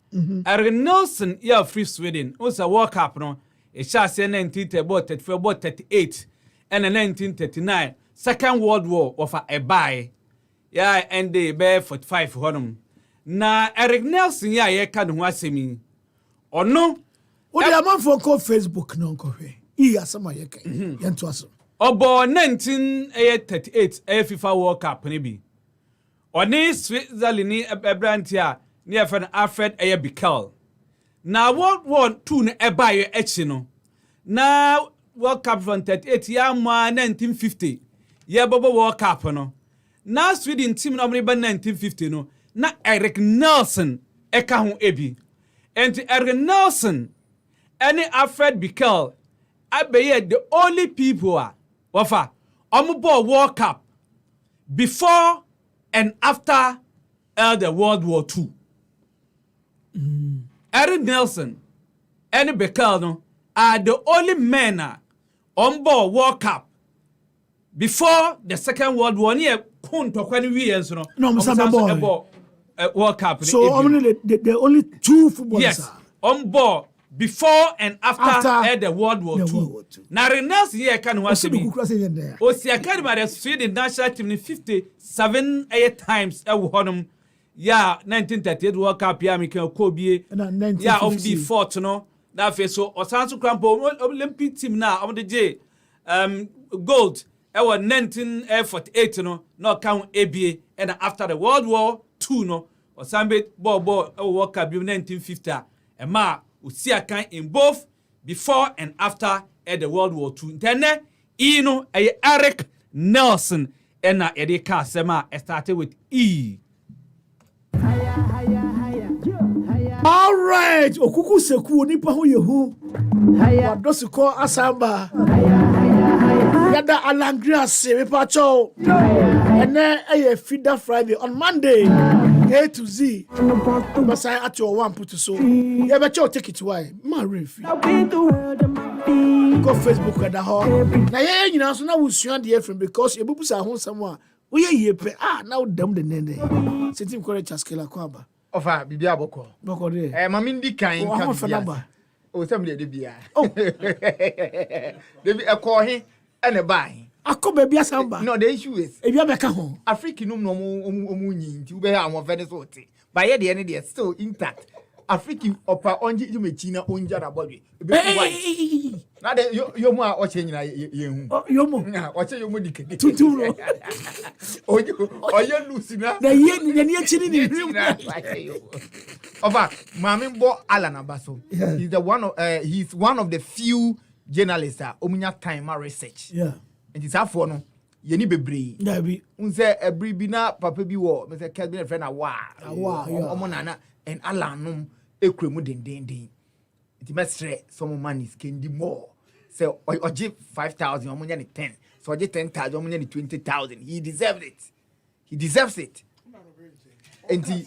Eric Nelson, yeah, free Sweden. Also, World Cup, no, it shall say 1938 and 1939, Second World War of a buy. Yeah, and they bear 45 for them. Now, Eric Nelson, yeah, can't watch me. Or no, what the amount for called Facebook, no, yeah, some of you can. Or born 1938, FIFA World Cup, maybe. Oni Switzerland ni ebrantia ni efen Alfred Bikel. Na World War II ne ebaye echi no. Na World Cup from 38 ya ma 1950. Ya bobo World Cup no. na Sweden team na omni ba 1950 no na Eric Nelson eka ho ebi and Eric Nelson any Alfred Bikel abeye the only people Wofa omubo World Cup before and after the World War II. Eric Nelson and Bikel no are the only men on board World Cup before the Second World War. Near Kunto Kwani Wiens no World Cup. So only the only two footballers. Yes, on board before and after the World War II. Now Renels here can watch me. Osi Academy Sweden national team 57 times honum. Yeah, 1938 World Cup ya mi kan Kobe. Yeah, the fort no. That face so Osanso Crampo Olympic team now on the J gold. Our 1948 no count ABA and after the World War II no Osambe Bobo World Cup 1950 and ma usia kan in both before and after the World War II. Then Eric Nelson and Eddie Kasema started with E. All right, okuku seku onipa ho yehu. Wadosiko asamba. Yada alangria se me pacho. Ene eye feeder Friday on Monday A to Z. Basai at your Wamputu so. Yeah, but you take it why? Ma refi. Go Facebook at the hall. Na ye you know so na we sua the FM because e bubu sa ho samwa. We ye pe now dem the nene. Sitting correct askela kwaba. Ofa bibia boko. Boko de. Mami ndi kan kan. O sem de bia. Oh. Debi ekohi ene bai. Akoba bia samba. No, the issue is e bia beka ho. Africa no omu nyi nti ube ha mo fene so te. Ba ye de ne still intact. Africa opa onji jumechi na onja na body. Ebe na de yo mu a o che nyina ye hu. Yo mu. O che yo mu dikede. Tuturo. Oye Lucina. Na ye ni chini ni. Ofa, mami mbo ala na baso. He's one of the few journalists omunya time research. Yeah. And it's afo no ye ni bebre. Yeah bi. Unse ebri bi na papa bi wo, me say Kelvin friend awa. Omo nana and ala nom ekremu den. It mestre some money skendi more. So oje 5,000 omo nya ni 10. So oje 10,000 omo nya ni 20,000. He deserves it. And he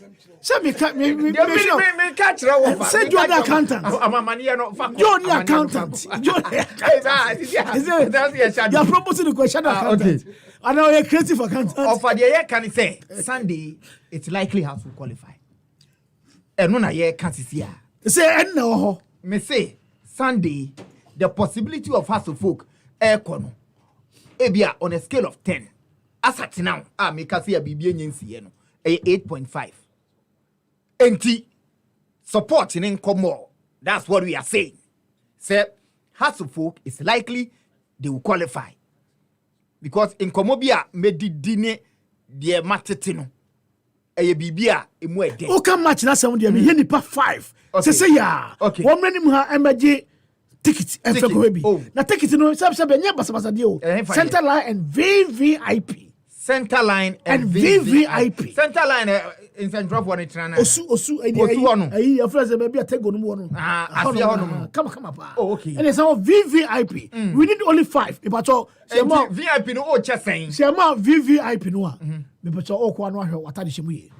me catch say you the accountant. I'm money no fuck. You the accountant. You are proposing the question accountant. And now you're creative accountant. Of the year can say Sunday it's likely has to qualify. And no year can see. Say no. Me say Sunday the possibility of us to folk kono. Ebia on a scale of 10. As at now, me can see a BBN NC 8.5. Enti support in income. That's what we are saying. Say Hasselfolk is likely they will qualify. Because in Komobia medidine de matetino. Eye bibia emu ede. O kan match na some de me here nipa 5. Say ya. Okay. One many mu ha embaje ticket and go na ticket no say nya basa de o. Center line and VVIP. Center line and VVIP. Center line in Central one trana. Osu ayi your friends be atego no mo no. Come up. Oh, okay. And it's our VVIP. We need only 5. If all VIP no o chesen. Say ma VVIP no a. Me put all kwa no ahwe watade shemu ye.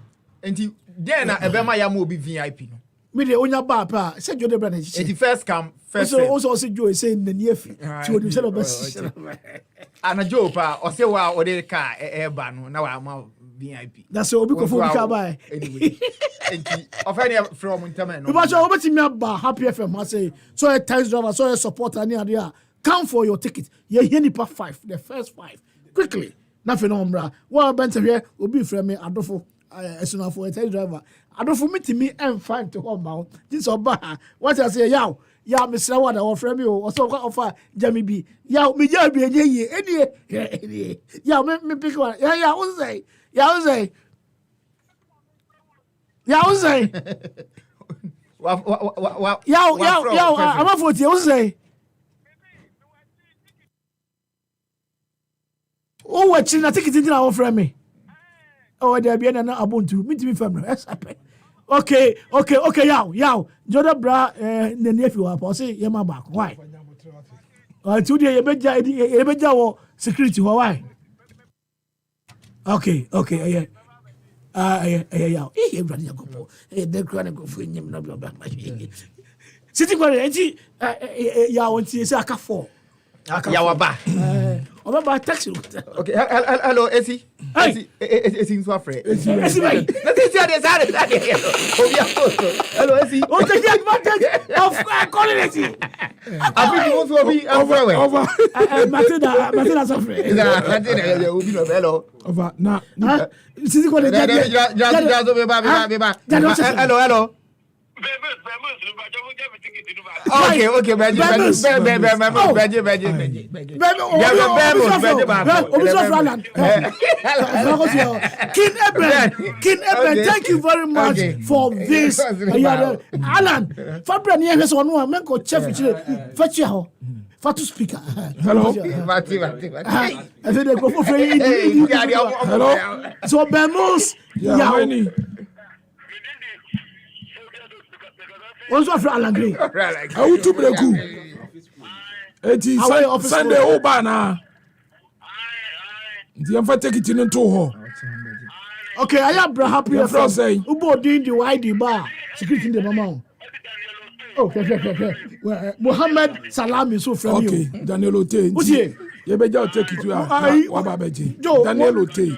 Enti den na ebema ya mo obi VIP no. Me de onya ba pa say jo de bra na chi. Enti first come first. Also say Joe say na niefi. Ti oni say no best. Ana Joe pa o say wa o de ka ba no na wa ma VIP. That's obi ko fo ka ba. Anyway. Enti ofani from internet no. Because obeti me ba Happy FM I say so a taxi driver so a supporter ni ade a come for your ticket. Ye here nipa 5 the first 5 quickly. Nothing ombra. What bent here obi frame me adofo esuna for a taxi driver. Adofo meet me and find to home bound. This oba what I say yaw ya me sra wada o frame me o so offer jami bi. Yaw me ja bi enye eni yaw me pick one. Ya what say? Ya say? I'm a 40. What say? Oh, watching a ticket in our frame me. Oh, there be na abuntu. Me to be family. Okay. Yaw. Joda bra ne nefi wa pa say ye ma back. Why? Today ye beja wo security why? Okay, yeah. Yeah. Everybody go. The crane go for him no blah. Sitting kwa enti ya wonti say aka 4. Ya waba. Oba taxi. Okay, hello, Esi. Esi nso afre. Esi bai. Na ti tia de sare. Hello, Esi. Oh, take advantage of calling Esi. Abi you want to be over. Matilda suffer. Matilda obi no hello. Over na. Sitting kwa Hello. Okay, King Eben, thank you very much for this. Alan, Fabra ni ehwe so no men ko chef fetch ho. Fatu speaker. Hello. Hello. So Bemus, Once after Alan Gray. I want to break you. It is Sunday Obana. The am take it into her. Okay, I am happy for saying Ubo doing the wide bar security in the mama. Okay. Muhammad Salam is so from you. Okay, Daniel Ote. You better take it to Wababeji. Daniel Ote.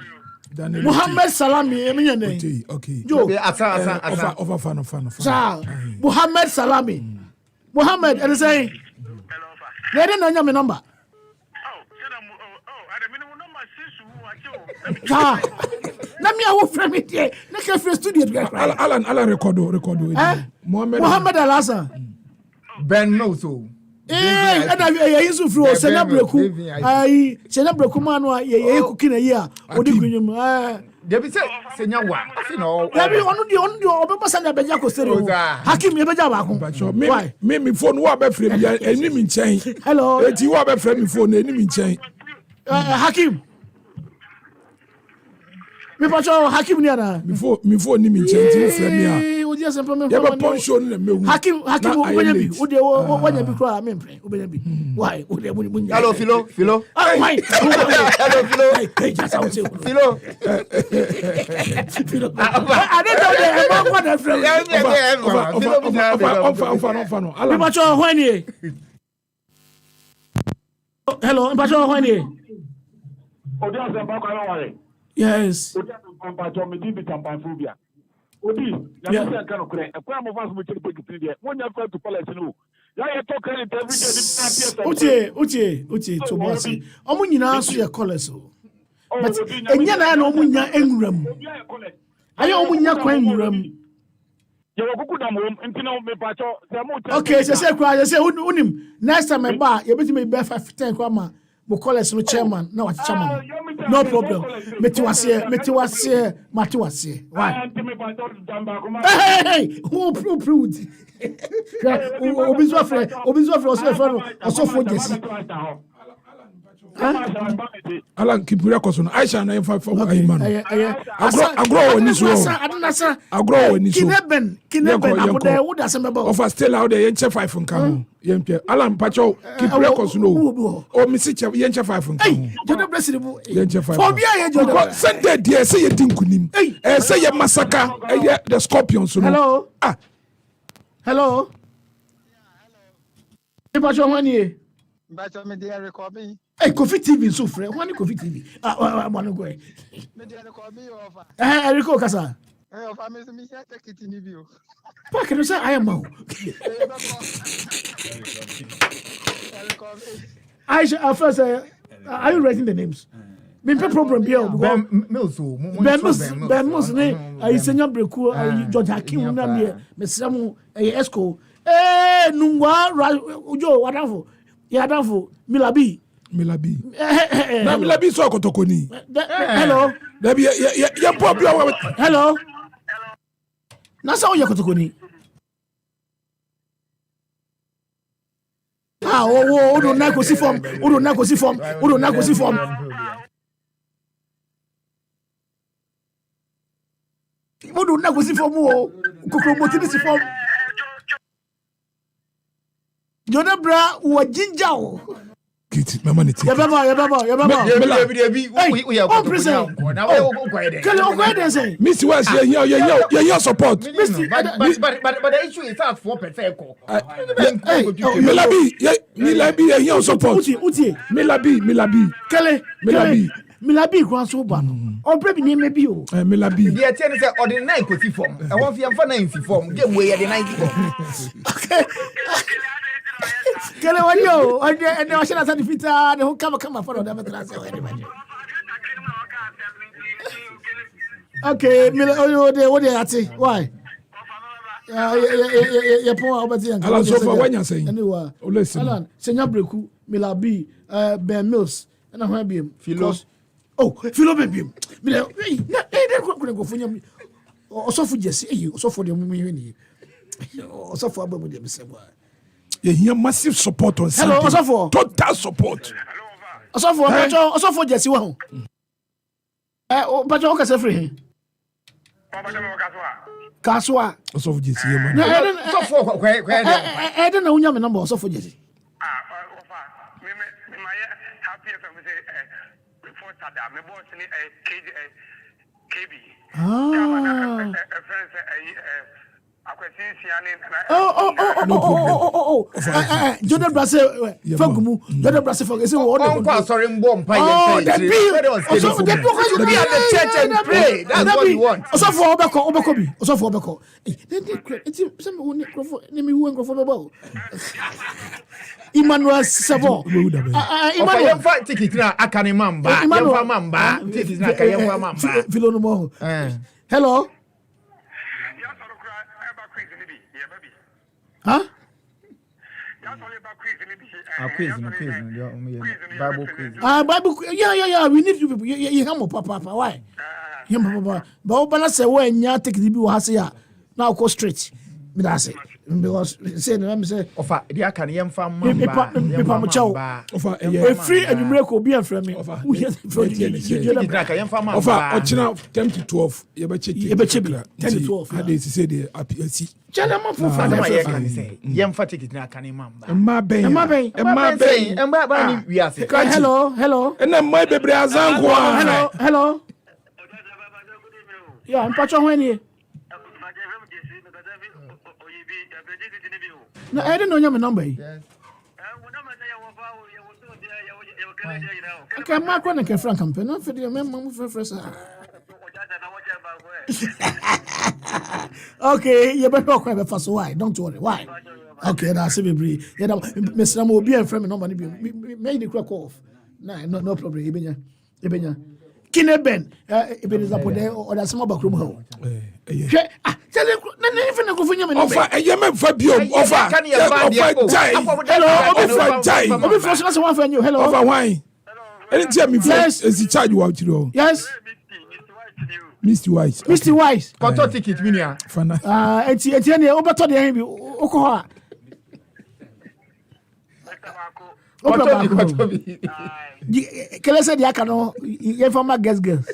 Muhammad Salami, name. Okay. Over fan. Muhammad Salami. Muhammad, and say, they didn't know my number. Let me have friend it here. Let's get free studio. Alan record. Muhammad Alasa. Ben Moso. And I used to throw Senabreku. I Senabreku man, ye cooking a year. What do you Debi say senyawa. No. Debi onu di obepa sanda beja ko stereo. Hakim ye beja ba ko. Why? Me phone wa be frame ya eni mi nchen. Hello. Eti wa be frame phone eni mi nchen. Hakim. Me pacho Hakim ni ana. Me phone ni mi nchen ti frame ya. Odiasempa me. Ya be poncho ni me hu. Hakim obenya bi. Ode wonya bi kra me mpre. Obenya bi. Why? Ode munya. Hello Philo. Why? Hello Philo. Hey, just how say. Philo. I don't know what that friend. Me pacho hwani. Hello, pacho hwani. Odiasempa Kwame Oware. Yes. Odiasempa pacho me di bitampafobia. Odi, na say kan okure. E kwa mo fast mo chiri pekiti de. Mo nya kwa to police no. Ya ye to credit every day Uche to boss. Omo nyina so ye college o. But enya na na omo nya enwuram. Ayo omo nya kwa enwuram. Ye wo kuku da mo ntina me pacho. Okay, say unim next time e ba ye betimi be 510 kwa ma mo college no chairman na what chairman. No problem. Metiwase. Why? Hey! Who proved? Obizo also for Jesse. Alan keep record on Aisha na for Ayman. Agro ni so. Agro ni so. Kineben abude wo da semeba. Offer still out there yenche 5 nkan. Yenche Alan pacho keep record no. O mi si yenche 5 nkan. Jodo blessing yenche 5. For bia ye jodo. Sunday there say ye dinkunim. Say ye massacre the scorpions no. Hello. Pacho wani But me dey record me. Hey, Kofi TV so free. Wani Kofi TV. Wani go. Me dey record me over. Eriko kasa. Over me share take it in view. Pa can you say I am now? Aisha first are you writing the names? Me problem here. Ben Mills ne ai senya breku ai George Hakim na me mesramu esco nungwa ujo wadanfo ya danfo Milabi na Milabi so akotokoni. Hello ya problem. Hello na sa o yakotokoni. O do na ko si form. Modu na go si form o. Kokro moti si form. Jona bra wo ginger o. Kiti mama ni ti. Yababa. We are prison. Now we go quiet. Can you go there say? Mr. West, yeah, support. But the issue is that 4%. Milabi, yeah, support. Uti. Milabi. Milabi kwan so ba no. O brebi ni mebi o. Milabi. The attorney say ordinary put form. I want you for 90 form. Game way the 90 form. Okay. Kele wani o. And the washing aside fita the whole come for the matter say anybody. Okay, what they ati? Why? Ya po obati yan. Alan so far when you saying. Anyway. Listen. Alan, Senya Breku, Milabi, Ben Mills, and I be Philo. Philo be. Na go for you. Also for Jesse, also for the women. Also for Abu de Bisaba. Yeah, massive support on Sunday. Hello, also for total support. Also for Jesse one. But you can say free. Kaswa. Also for Jesse, man. So for where I don't know your number also for Jesse. Jordan Brasse Fagumu, Jordan Brasse Fog is what sorry, bomb pie. Oh, the church and pray. That's what we want. Also for Obakobi, also for Obako. It's some name you went for the Emmanuel Savo. Emmanuel fight ticket now. I can't remember. Emmanuel ticket now. Can you remember? Hello. Huh? Quiz. Bible quiz. Bible. Yeah. We need you people. You come papa. Why? Yeah, papa. But Obana say when you take the bill has here. Now go straight. Me that say because say let me say. Ofa, dia kan yem fa Me Ofa, free and you break obi and friend me. Ofa, ochina 10 to 12. You be check. 10 to 12. How they say the APC. Chana ma for fa can say. Yem fa ticket na kan mamba. Emma ben. Emma ni wi ase. Hello. And then my baby azanko. Hello. Yeah, I'm patching when here. No, I don't know your number. Okay, I'm not going to Frank campaign. No, for the member first. Okay, you better not cry fast. Why? Don't worry. Why? Okay, that's it. Yeah, Mr. Ramo be a friend. Nobody made the crack off. No problem. Ibenya. Kine Ben, Ibenya Zapode or the small backroom hole. Tell him, even a good offer a Yemen Fabio offer. Hello, over wine. Any time me first is the charge you out to. Yes, Mr. Wise. Control ticket, Minia. Etienne, over to the Henry Okoha. Can I say the Akano? You from my guest girls.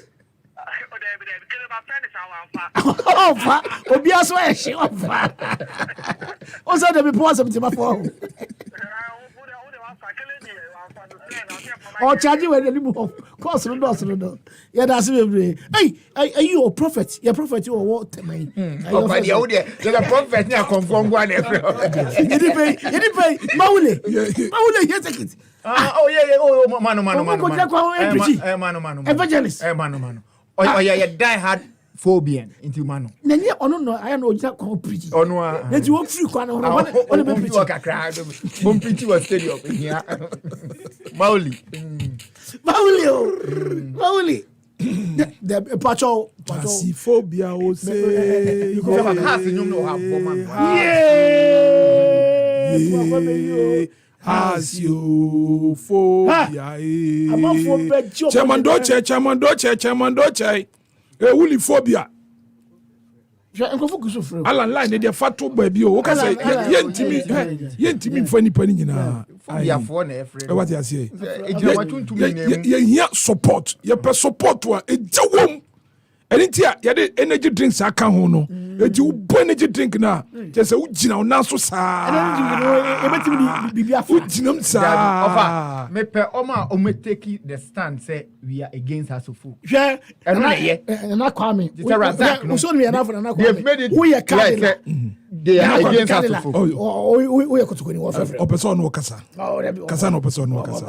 Ofa, obi aso e hye ofa. O say dem be pour something for. O charge we the limu of course no do. Yeah, that's me. Hey, are you a prophet? Your prophet you what man? Oh, but the prophet na confirm one every. You did pay. Maule, here take it. Oh, mano. Evangelist. Mano. Oh, yeah, die hard. Phobia into mano. Nanya ono no I know that come preach. Ono let you walk through kwana ono be preach. Bom preach was stadium here. Mauli. The pacho phobia o say you go have house you know have woman. Yeah. Has you phobia. I'm for bed job. Chairman Doche. Wuli phobia. Alan line dey fatu baby o ka say yentimi fani pani nyina. Phobia for na efre. What you say? Ejira matuntum ni nemu. Ye support. Ye pe support wa ejawom. Anything, you had energy drinks. I can't hold no. You put energy drink now. Just a ujina now so sa. Ujinam sa. Me pe oma take the stand say we are against us of food. Yeah, and I Kwame. They've made it. We are they are against us of food. We are going to person no kasa. Kasa no person no kasa.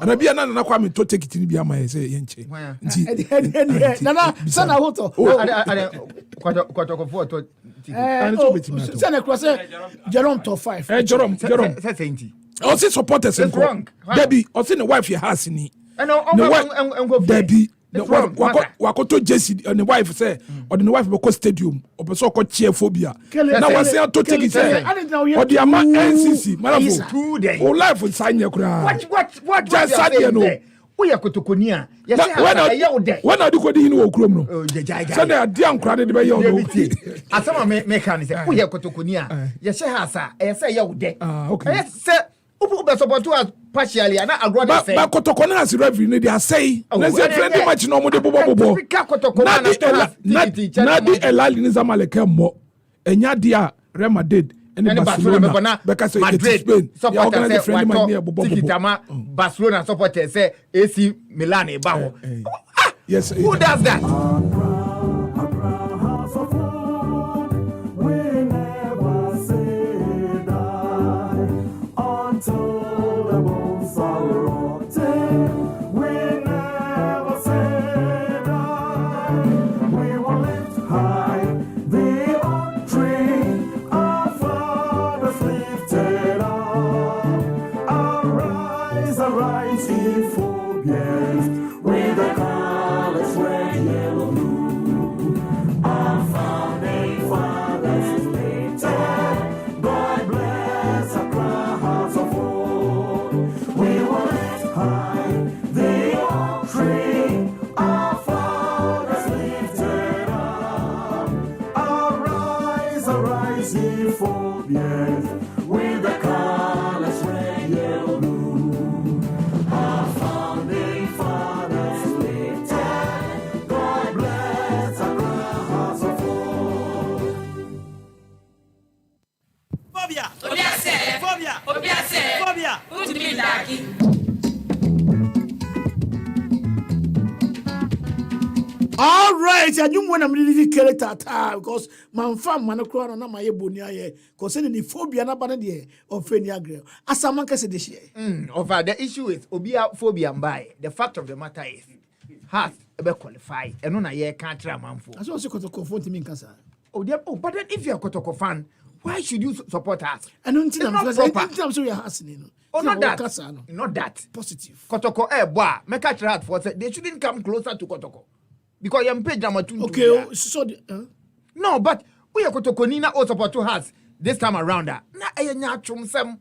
And I be another Kwame to take it in be my say yenche. Nana sana hoto. Kwatoko for to. Sana cross Jerome top 5. Jerome. I see supporters and wrong. Debbie, I see the wife your house in it. Debbie. Wakoto Jesse and the wife say, or the wife because stadium, or person called cheerphobia. Now I say to take it. Or the ama NCC, Malavo. Or life will sign your crowd. What? Just sad, you know. We are Kotokonia. Yes, when I do go in Okromo. So they are damn crowded by your as some mechanics. We are Kotokonia. Yes, Hasa. I say you de. Okay. Yes, sir. Who support to us partially and I agree. But Kotokona has revenue, they are saying, let's say, friendly much no more. Nadi Elali Nizamaleke mo, and Yadia Rema did. And Barcelona because Madrid Spain supporters say Barcelona supporters say AC Milan Bao. Yes, who does that? All right, I don't want to really character because my fam man crown na my bonia here concerning the phobia na bana there of Feniagre. As a man can say this year. Over the issue is obia phobia by the fact of the matter is has be qualified and on a year can't try man for. As also got to confront me in Casa. But then if you're a Kotoko fan, why should you support us? I don't think I'm so you're asking. Oh, not that. Not that. Positive. Kotoko boy, make a try for they shouldn't come closer to Kotoko. Because you're paid drama too. Okay, so no, but we are Kotoko Nina also support to us this time around. Na a nyachum sem.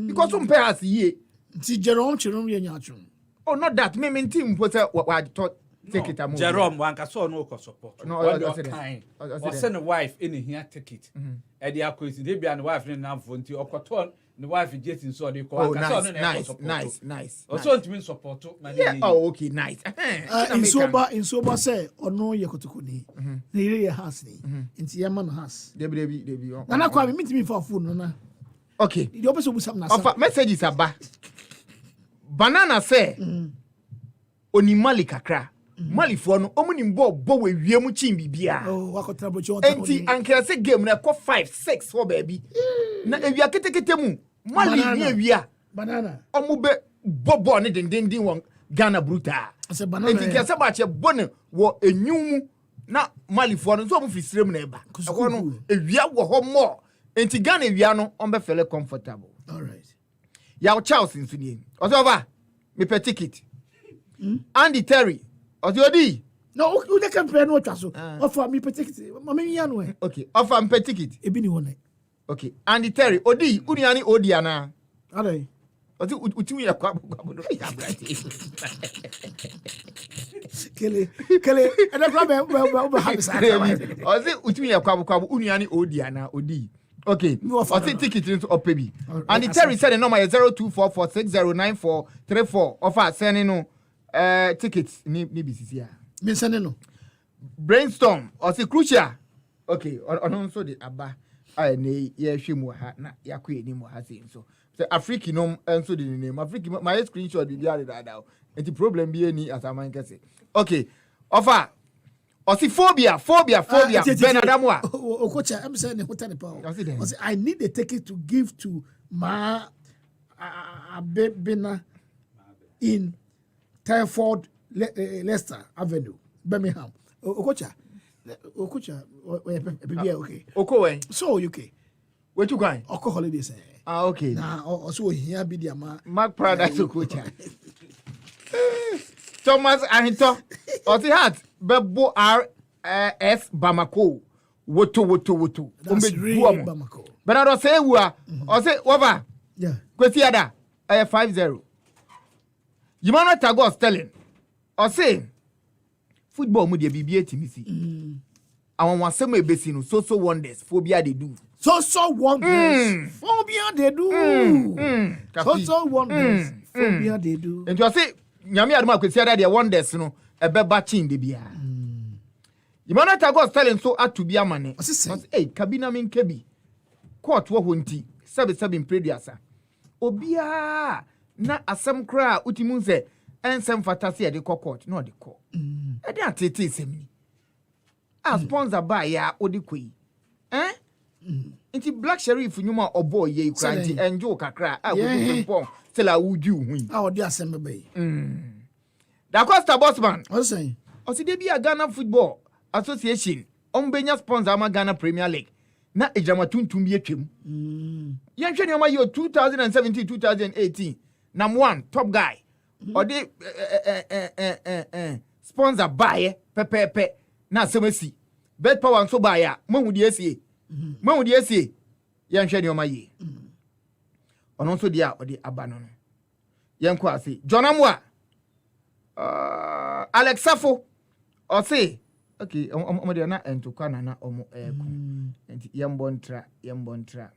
Because some pay us ye. Jerome nyachum. Oh, not that. Me mean team was what I thought. Take it. Jerome, one can so no support. No, I send a wife in here take it. And the acquisition, they be and wife in now for or cotton. The wife is getting so they call. Oh, nice. Also, to mean support. Yeah. Oh, okay, nice. In sober say or no yakotokuni. They has ni. Into Yaman has. They be. Nana Kwame meet me for food, no. Okay. You also put some messages about banana say onimali kakra. Malifo no omunimbo bo we wiemu chimbi bia. Oh, wakotra bocho. Enti anka say game na ko 5-6 for baby. Na ewia ketekete mu. Mali ni ewia. Banana. Omube bobo ne dendendin won Ghana bruta. Ase banana. Enti kese ba che bone wo enyum na malifo no so mo fisirem na eba. Ewo no ewia wo ho mo. Enti Ghana ewia no on be feel comfortable. All right. Ya Charles insuni. Osova me pe ticket. Andy Terry Odi. No, you can play no chaso. Offer me particular. Mama no. Okay, offer me ticket. E bi ni won. Okay, Andy Terry Odi, uniani Odi ana. Alright. Odi utu ya kwa no ya bright. Kele. And the problem we have Odi utu ya kwa uniani Odi ana Odi. Okay. Odi ticket into opebi. Andy Terry said the number is 0244609434. Offer sending no tickets ni BCC. Me sending no. brainstorm or say crucial. Okay, on also the Abba. I ne ye shimu ha na yakwe ni mo ha so. So Africa no enso the name Africa my screenshot be there that. And the problem be any as a man can say. Okay, offer. Osi phobia. Benadamwa. Okocha, I'm saying the power. I need a ticket to give to my Bena in Telford Leicester Avenue, Birmingham. Okocha, okay. Okay. So UK. Where you going? Oko holidays. Okay. Now also here be the Mark Paradise Okocha. Thomas Ahinto. Osi hat Bebo RS Bamako. Woto. That's really Bamako. But I don't say we are. Or say Wava. Yeah. Kwesi ada 50. Yimano Tagos telling. Or say football mu de bibie timisi. Awon wasem ebesi no so wonders phobia they do. So wonders. Phobia they do. So wonders. Phobia they do. And you say nyame aduma kwesi ada de wonders no ebeba chin de bia. Yimano Tagos telling so atu bia mane. Hey kabina min kebi. Court wo honti. Sabe imprediasa. Obia na asem kra utimu se ensem fatasi e de court no de ko. E de atete semi. A sponsor by ya odikoi. Inti Black Sheriff nyuma obo ye kra nti enjo kakra a go pon still a wuju hu. A Odiasempa be. Da Costa Bossman. What say? Osi de bia Ghana Football Association ombenya sponsor ma Ghana Premier League. Na ejama tuntum bi atwem. Yanhwe ne ma yo 2017-2018. Number 1 top guy. Or the sponsor buy pepe na semesi. Bet power so buy ya. Mahu di ese. Yanhwe ne ma ye. Ono so dia odi abano no. Yanko ase. Jonamwa. Alex Safo. O say okay, omo de na entukwa na omo eko. Enti yembontra.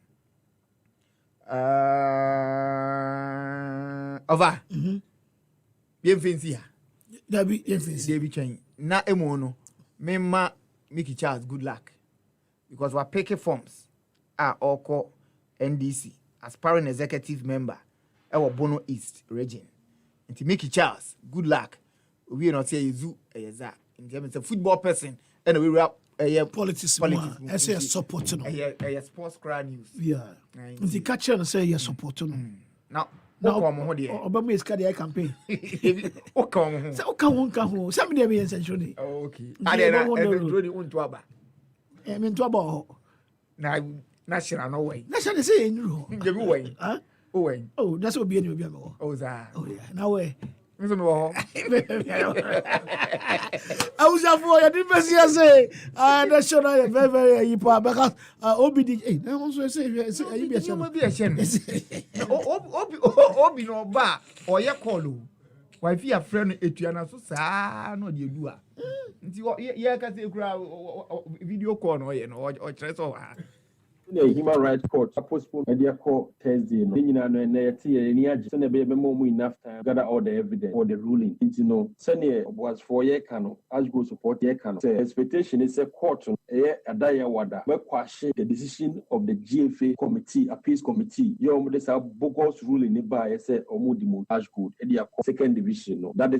Over. Bienvenue. Dabi chain. Na emo no. Mema Mickey Charles good luck. Because we're picking forms oko NDC aspiring executive member our Bono East region. Enti Mickey Charles good luck. We not say you eza. It's a football person and we rap politics. I say support no. Sports crowd news. Yeah. The catcher and say support no. Now Obama is carrying campaign. Okay. So okay. Some dey be essentially. Okay. I want to aba. I mean to aba. Na national no way. National say you. Give me way. Huh? Oh, that's what be any obi. Oh za. Oh yeah. Now way. I was for you didn't say national very hipa because obd eh na also say you be a shame obi no ba oye call wife ya friend etuana so saa no de du a nti ye ka say kura video call no ye no o kire so ha the Human Rights Court postponed media call Thursday. No, you know, enough time gather all the evidence for the ruling. You know, Sunday was 4 year canon. As go support year canon. The expectation is a court on a daya wada. We question the decision of the GFA committee, appeals committee. You almost have bogus ruling by say Omudimo as good. Second division. No, that is